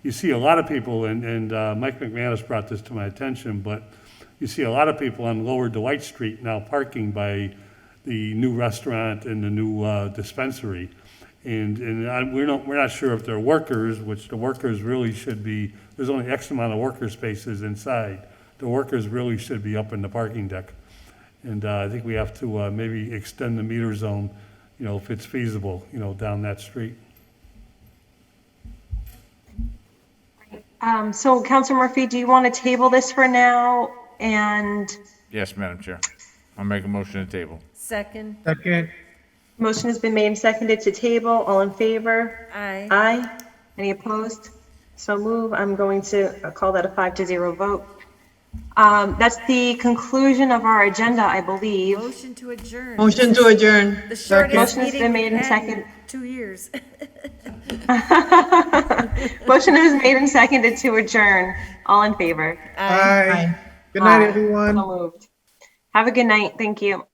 you see a lot of people, and Mike McManus brought this to my attention, but you see a lot of people on Lower Dwight Street now parking by the new restaurant and the new dispensary. We're not sure if they're workers, which the workers really should be, there's only X amount of worker spaces inside. The workers really should be up in the parking deck. And I think we have to maybe extend the meter zone, if it's feasible, down that street. So Councilor Murphy, do you want to table this for now? And Yes, Madam Chair. I'll make a motion to table. Second. Second. motion has been made and seconded to table. All in favor? Aye. Aye. Any opposed? So move. I'm going to call that a 5-0 vote. That's the conclusion of our agenda, I believe. Motion to adjourn. Motion to adjourn. The shortest Motion has meeting been made we've and had in seconded. 2 years. Motion is made and seconded to adjourn. All in favor? Aye. Aye. Good night, Aye. everyone. So moved. Have a good night. Thank you.